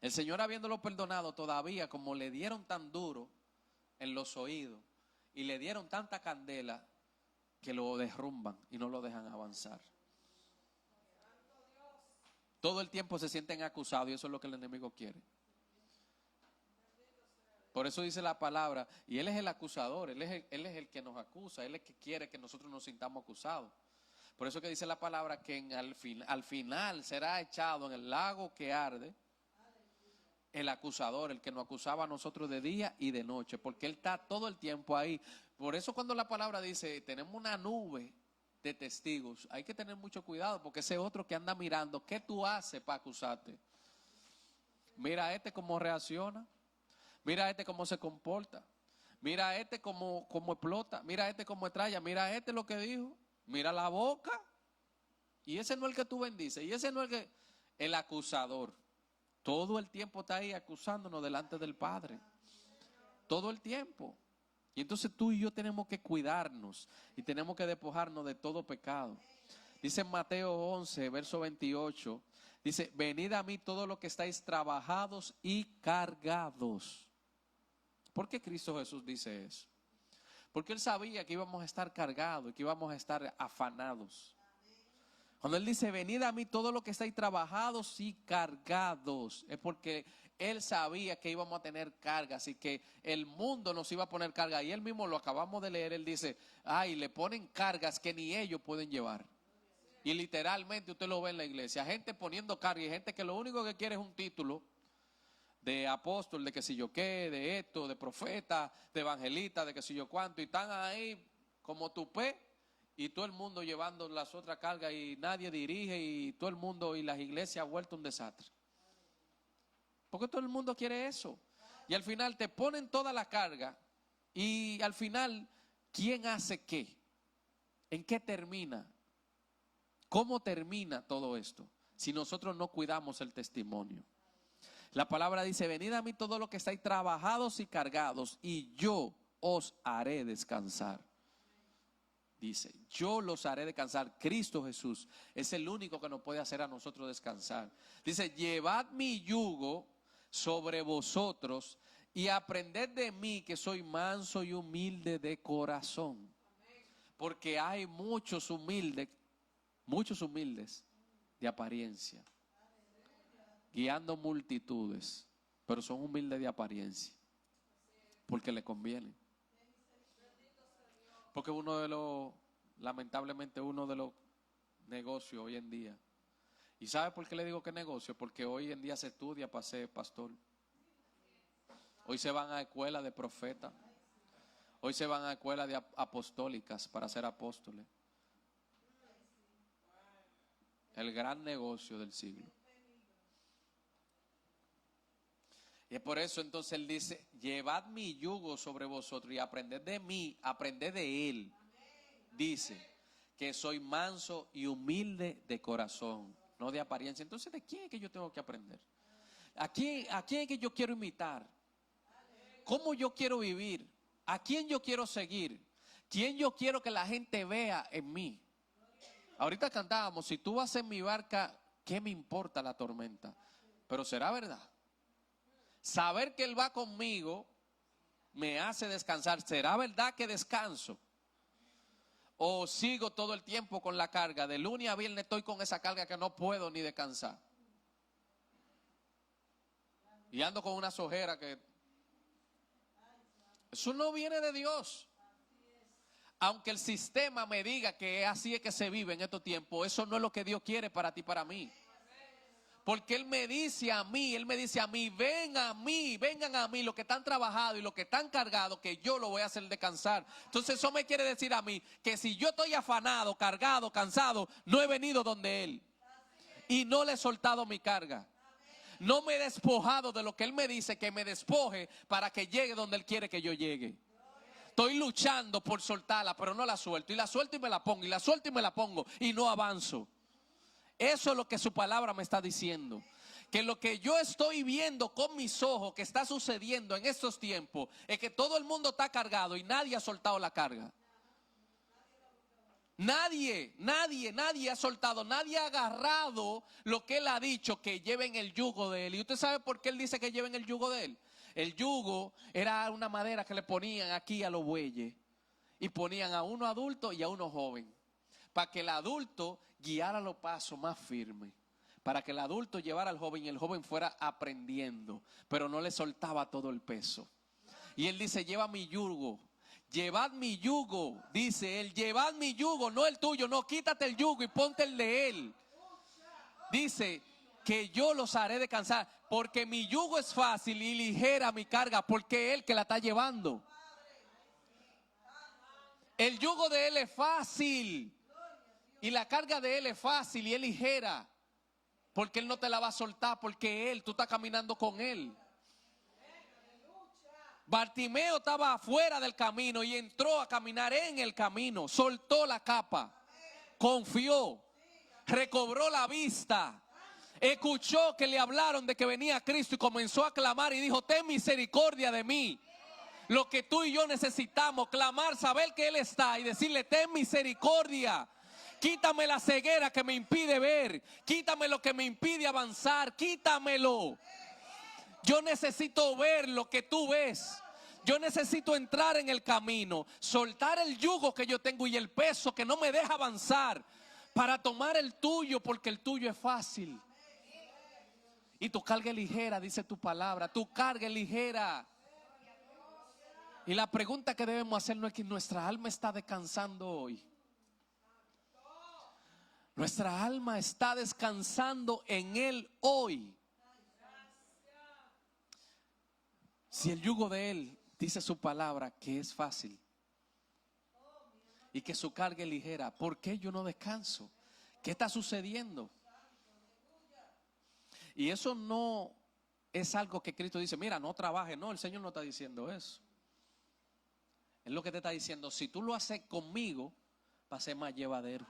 S1: El Señor habiéndolo perdonado todavía, como le dieron tan duro en los oídos y le dieron tanta candela, que lo derrumban y no lo dejan avanzar. Todo el tiempo se sienten acusados y eso es lo que el enemigo quiere. Por eso dice la palabra, y Él es el acusador, Él es el que nos acusa, Él es el que quiere que nosotros nos sintamos acusados. Por eso que dice la palabra que al final será echado en el lago que arde El acusador, el que nos acusaba a nosotros de día y de noche, porque él está todo el tiempo ahí. Por eso cuando la palabra dice, tenemos una nube de testigos, hay que tener mucho cuidado, porque ese otro que anda mirando, ¿qué tú haces para acusarte? Mira a este cómo reacciona, mira a este cómo se comporta, mira a este cómo explota, mira a este cómo estrella, mira a este lo que dijo, mira la boca. Y ese no es el que tú bendices, y ese no es el acusador. Todo el tiempo está ahí acusándonos delante del Padre. Todo el tiempo. Y entonces tú y yo tenemos que cuidarnos y tenemos que despojarnos de todo pecado. Dice en Mateo 11, verso 28, dice, venid a mí todos los que estáis trabajados y cargados. ¿Por qué Cristo Jesús dice eso? Porque Él sabía que íbamos a estar cargados y que íbamos a estar afanados. Cuando Él dice, venid a mí todos los que estáis trabajados y cargados, es porque Él sabía que íbamos a tener cargas y que el mundo nos iba a poner carga. Y Él mismo lo acabamos de leer, Él dice, ay, le ponen cargas que ni ellos pueden llevar. Y literalmente usted lo ve en la iglesia, gente poniendo carga y gente que lo único que quiere es un título de apóstol, de que si yo qué, de esto, de profeta, de evangelista, de que si yo cuánto, y están ahí como tupé. Y todo el mundo llevando las otras cargas y nadie dirige y todo el mundo y las iglesias ha vuelto un desastre. Porque todo el mundo quiere eso. Y al final te ponen toda la carga y al final, ¿quién hace qué? ¿En qué termina? ¿Cómo termina todo esto? Si nosotros no cuidamos el testimonio. La palabra dice, venid a mí todos los que estáis trabajados y cargados y yo os haré descansar. Dice, yo los haré descansar. Cristo Jesús es el único que nos puede hacer a nosotros descansar. Dice, llevad mi yugo sobre vosotros y aprended de mí que soy manso y humilde de corazón. Porque hay muchos humildes de apariencia, guiando multitudes, pero son humildes de apariencia, porque le conviene. Porque lamentablemente uno de los negocios hoy en día. ¿Y sabe por qué le digo que negocio? Porque hoy en día se estudia para ser pastor. Hoy se van a escuelas de profetas. Hoy se van a escuelas de apostólicas para ser apóstoles. El gran negocio del siglo. Y es por eso entonces Él dice, llevad mi yugo sobre vosotros y aprended de mí, aprended de Él. Dice que soy manso y humilde de corazón, no de apariencia. Entonces, ¿de quién es que yo tengo que aprender? ¿A quién es que yo quiero imitar? ¿Cómo yo quiero vivir? ¿A quién yo quiero seguir? ¿Quién yo quiero que la gente vea en mí? Ahorita cantábamos, si tú vas en mi barca, ¿qué me importa la tormenta? Pero será verdad. Saber que Él va conmigo me hace descansar. ¿Será verdad que descanso? ¿O sigo todo el tiempo con la carga? De lunes a viernes estoy con esa carga que no puedo ni descansar. Y ando con una sojera que... Eso no viene de Dios. Aunque el sistema me diga que así es que se vive en estos tiempos, eso no es lo que Dios quiere para ti, para mí. Porque Él me dice a mí, vengan a mí los que están trabajados y los que están cargados, que yo lo voy a hacer descansar. Entonces eso me quiere decir a mí que si yo estoy afanado, cargado, cansado, no he venido donde Él. Y no le he soltado mi carga. No me he despojado de lo que Él me dice que me despoje para que llegue donde Él quiere que yo llegue. Estoy luchando por soltarla, pero no la suelto. Y la suelto y me la pongo, y la suelto y me la pongo, y no avanzo. Eso es lo que su palabra me está diciendo. Que lo que yo estoy viendo con mis ojos que está sucediendo en estos tiempos es que todo el mundo está cargado y nadie ha soltado la carga. Nadie ha soltado, nadie ha agarrado lo que Él ha dicho, que lleven el yugo de Él. ¿Y usted sabe por qué Él dice que lleven el yugo de Él? El yugo era una madera que le ponían aquí a los bueyes y ponían a uno adulto y a uno joven, para que el adulto guiara los pasos más firmes, para que el adulto llevara al joven y el joven fuera aprendiendo, pero no le soltaba todo el peso. Y Él dice, lleva mi yugo. Llevad mi yugo, dice Él, llevad mi yugo, no el tuyo, no, quítate el yugo y ponte el de Él. Dice que yo los haré descansar, porque mi yugo es fácil y ligera mi carga, porque Él que la está llevando. El yugo de Él es fácil y la carga de Él es fácil y es ligera, porque Él no te la va a soltar, porque tú estás caminando con Él. Bartimeo estaba afuera del camino y entró a caminar en el camino, soltó la capa, confió, recobró la vista, escuchó que le hablaron de que venía Cristo y comenzó a clamar y dijo: ten misericordia de mí. Lo que tú y yo necesitamos, clamar, saber que Él está y decirle: ten misericordia. Quítame la ceguera que me impide ver, quítame lo que me impide avanzar, quítamelo. Yo necesito ver lo que tú ves. Yo necesito entrar en el camino, soltar el yugo que yo tengo y el peso que no me deja avanzar, para tomar el tuyo, porque el tuyo es fácil. Y tu carga es ligera, dice tu palabra. Tu carga es ligera. Y la pregunta que debemos hacernos es que nuestra alma está descansando hoy. Nuestra alma está descansando en Él hoy. Si el yugo de Él, dice su palabra, que es fácil y que su carga es ligera, ¿por qué yo no descanso? ¿Qué está sucediendo? Y eso no es algo que Cristo dice: mira, no trabajes. No, el Señor no está diciendo eso. Es lo que te está diciendo: si tú lo haces conmigo, va a ser más llevadero.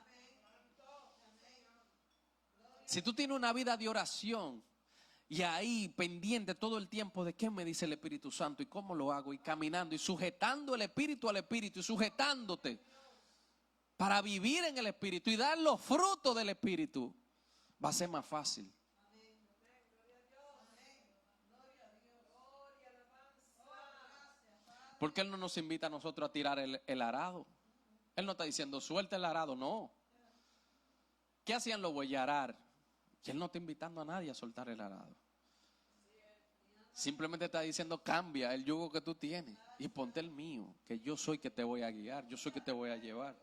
S1: Si tú tienes una vida de oración y ahí pendiente todo el tiempo de qué me dice el Espíritu Santo y cómo lo hago, y caminando y sujetando el Espíritu al Espíritu y sujetándote para vivir en el Espíritu y dar los frutos del Espíritu, va a ser más fácil. Porque Él no nos invita a nosotros a tirar el arado. Él no está diciendo: suelta el arado, no. ¿Qué hacían los bueyes? Arar. Y Él no está invitando a nadie a soltar el arado. Simplemente está diciendo: cambia el yugo que tú tienes y ponte el mío, que yo soy que te voy a guiar, yo soy que te voy a llevar.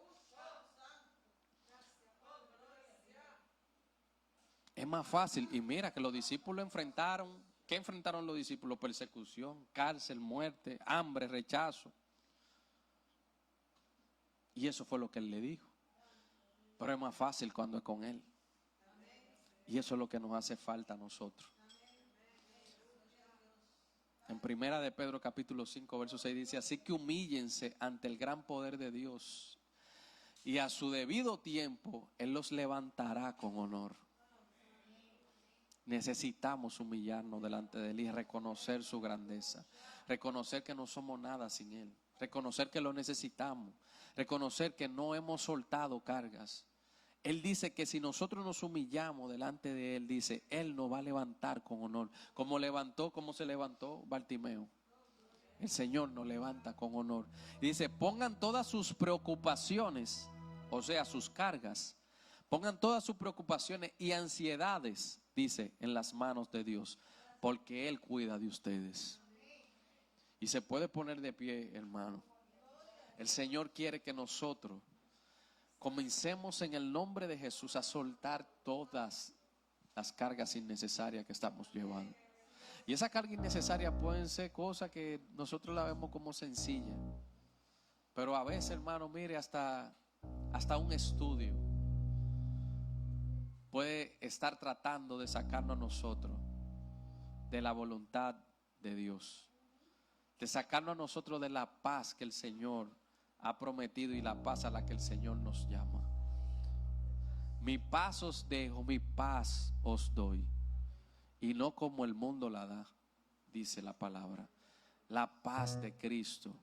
S1: Es más fácil. Y mira que los discípulos enfrentaron. ¿Qué enfrentaron los discípulos? Persecución, cárcel, muerte, hambre, rechazo. Y eso fue lo que Él le dijo. Pero es más fácil cuando es con Él. Y eso es lo que nos hace falta a nosotros. En primera de Pedro capítulo 5 verso 6 dice: así que humíllense ante el gran poder de Dios, y a su debido tiempo Él los levantará con honor. Necesitamos humillarnos delante de Él y reconocer su grandeza, reconocer que no somos nada sin Él, reconocer que lo necesitamos, reconocer que no hemos soltado cargas. Él dice que si nosotros nos humillamos delante de Él, dice, Él nos va a levantar con honor. Como se levantó Bartimeo. El Señor nos levanta con honor. Y dice: pongan todas sus preocupaciones, o sea, sus cargas, pongan todas sus preocupaciones y ansiedades, dice, en las manos de Dios, porque Él cuida de ustedes. Y se puede poner de pie, hermano. El Señor quiere que nosotros comencemos en el nombre de Jesús a soltar todas las cargas innecesarias que estamos llevando. Y esa carga innecesaria pueden ser cosas que nosotros la vemos como sencilla, pero a veces, hermano, mire, hasta un estudio puede estar tratando de sacarnos a nosotros de la voluntad de Dios, de sacarnos a nosotros de la paz que el Señor ha prometido y la paz a la que el Señor nos llama. Mi paz os dejo, mi paz os doy, y no como el mundo la da, dice la palabra. La paz de Cristo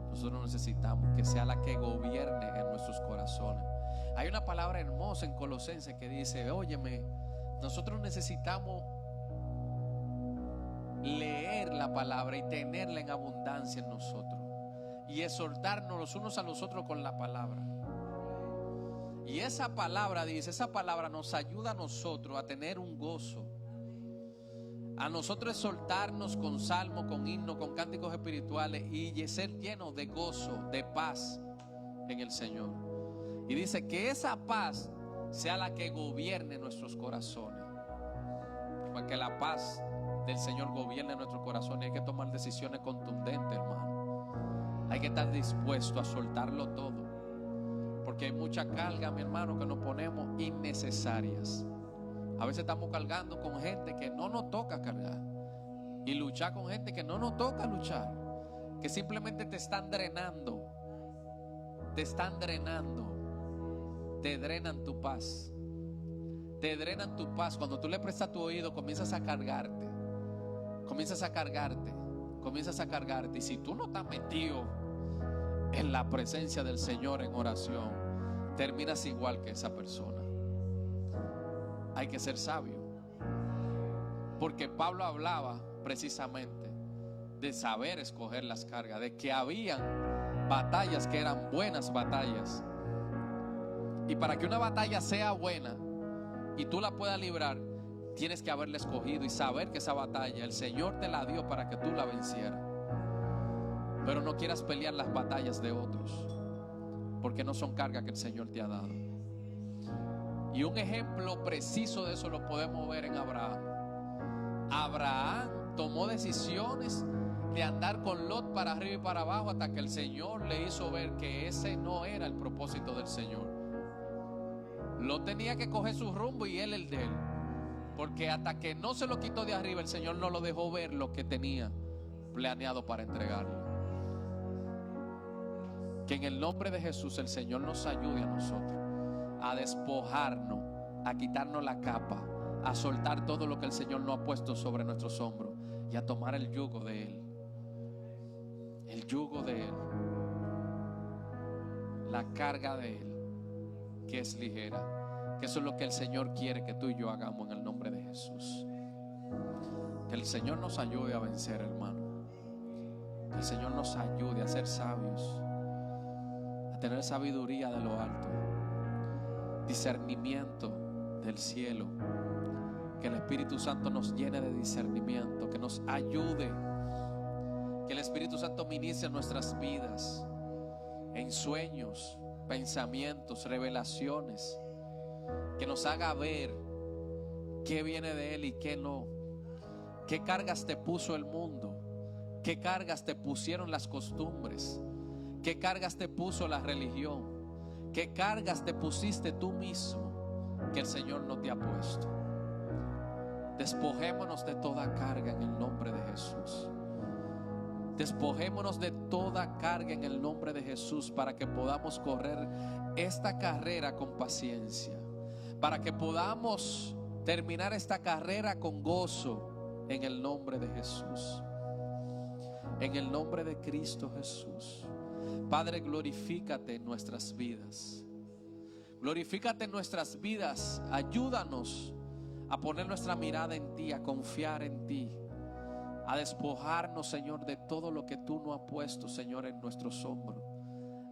S1: nosotros necesitamos que sea la que gobierne en nuestros corazones. Hay una palabra hermosa en Colosenses que dice: óyeme, nosotros necesitamos leer la palabra y tenerla en abundancia en nosotros, y exhortarnos los unos a los otros con la palabra. Y esa palabra, dice, esa palabra nos ayuda a nosotros a tener un gozo, a nosotros exhortarnos con salmos, con himnos, con cánticos espirituales, y ser llenos de gozo, de paz en el Señor. Y dice que esa paz sea la que gobierne nuestros corazones. para que la paz del Señor gobierne nuestro corazón. Y hay que tomar decisiones contundentes, hermano. Hay que estar dispuesto a soltarlo todo, porque hay mucha carga, mi hermano, que nos ponemos innecesarias. A veces estamos cargando con gente que no nos toca cargar, y luchar con gente que no nos toca luchar, que simplemente te están drenando. Te están drenando. Te drenan tu paz. Te drenan tu paz. Cuando tú le prestas tu oído, comienzas a cargarte. Comienzas a cargarte. Comienzas a cargarte. Y si tú no estás metido en la presencia del Señor en oración, terminas igual que esa persona. Hay que ser sabio, porque Pablo hablaba precisamente de saber escoger las cargas, de que habían batallas que eran buenas batallas, y para que una batalla sea buena y tú la puedas librar, tienes que haberla escogido y saber que esa batalla el Señor te la dio para que tú la vencieras. Pero no quieras pelear las batallas de otros, porque no son cargas que el Señor te ha dado. Y un ejemplo preciso de eso lo podemos ver en Abraham. Abraham tomó decisiones de andar con Lot para arriba y para abajo, hasta que el Señor le hizo ver que ese no era el propósito del Señor. Lot tenía que coger su rumbo y él el de él, porque hasta que no se lo quitó de arriba, el Señor no lo dejó ver lo que tenía planeado para entregarle. Que en el nombre de Jesús el Señor nos ayude a nosotros a despojarnos, a quitarnos la capa, a soltar todo lo que el Señor nos ha puesto sobre nuestros hombros y a tomar el yugo de Él. El yugo de Él, la carga de Él, que es ligera. Que eso es lo que el Señor quiere que tú y yo hagamos en el nombre de Jesús. Que el Señor nos ayude a vencer, hermano. Que el Señor nos ayude a ser sabios, a tener sabiduría de lo alto, discernimiento del cielo. Que el Espíritu Santo nos llene de discernimiento, que nos ayude, que el Espíritu Santo ministre en nuestras vidas, en sueños, pensamientos, revelaciones, que nos haga ver qué viene de Él y qué no, qué cargas te puso el mundo, qué cargas te pusieron las costumbres, qué cargas te puso la religión, qué cargas te pusiste tú mismo que el Señor no te ha puesto. Despojémonos de toda carga en el nombre de Jesús. Despojémonos de toda carga en el nombre de Jesús, para que podamos correr esta carrera con paciencia, para que podamos terminar esta carrera con gozo en el nombre de Jesús. En el nombre de Cristo Jesús. Padre, glorifícate en nuestras vidas. Glorifícate en nuestras vidas. Ayúdanos a poner nuestra mirada en ti, a confiar en ti, a despojarnos, Señor, de todo lo que tú no has puesto, Señor, en nuestros hombros,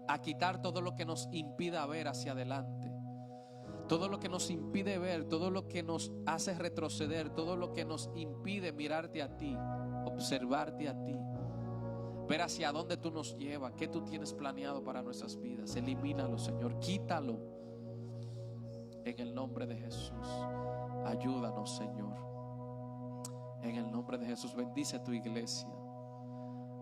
S1: a quitar todo lo que nos impida ver hacia adelante, todo lo que nos impide ver, todo lo que nos hace retroceder, todo lo que nos impide mirarte a ti, observarte a ti, ver hacia dónde tú nos llevas, qué tú tienes planeado para nuestras vidas. Elimínalo, Señor, quítalo en el nombre de Jesús. Ayúdanos, Señor. En el nombre de Jesús, bendice tu iglesia,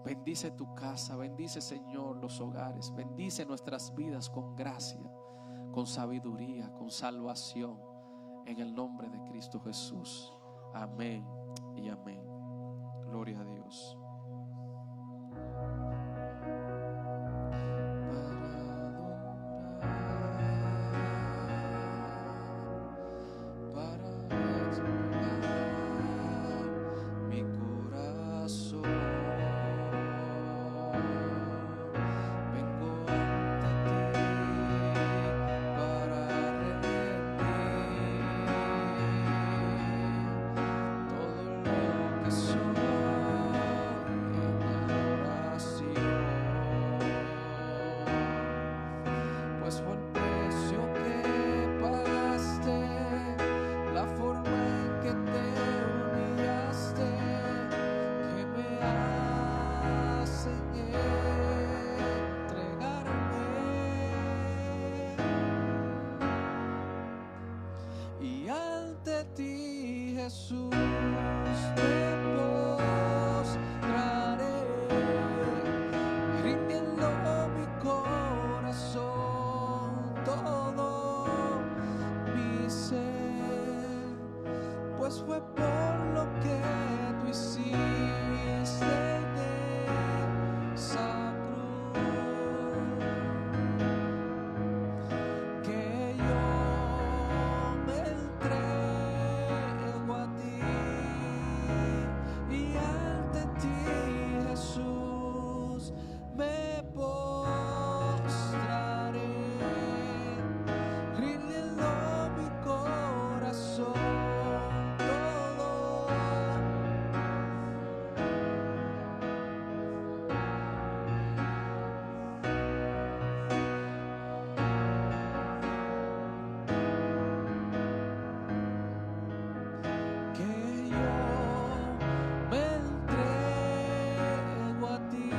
S1: bendice tu casa, bendice, Señor, los hogares, bendice nuestras vidas con gracia, con sabiduría, con salvación, en el nombre de Cristo Jesús. Amén y amén. Gloria a Dios. Jesús, me postraré, rindiendo mi corazón, todo mi ser, pues fue por lo que tú hiciste en esa cruz, que yo me entrego a ti, y ante ti, Jesús, me postraré, rindiendo mi corazón, todo. Que yo me entrego a ti,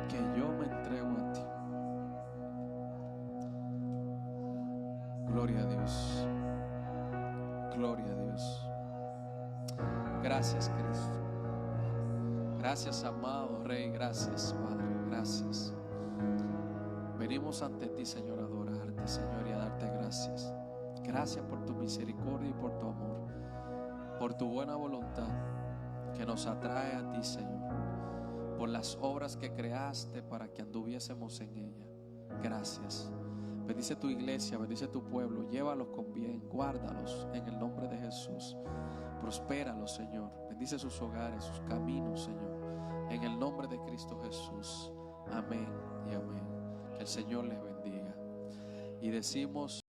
S1: que yo me entrego a ti. Gloria a Dios, gloria a Dios. Gracias, Cristo. Gracias, amado Rey, gracias, Padre, gracias. Venimos ante ti, Señor, a adorarte, Señor, y a darte gracias. Gracias por tu misericordia y por tu amor, por tu buena voluntad que nos atrae a ti, Señor, por las obras que creaste para que anduviésemos en ella. Gracias. Bendice tu iglesia, bendice tu pueblo, llévalos con bien, guárdalos en el nombre de Jesús. Prospéralos, Señor. Bendice sus hogares, sus caminos, Señor, en el nombre de Cristo Jesús. Amén y amén. Que el Señor les bendiga. Y decimos: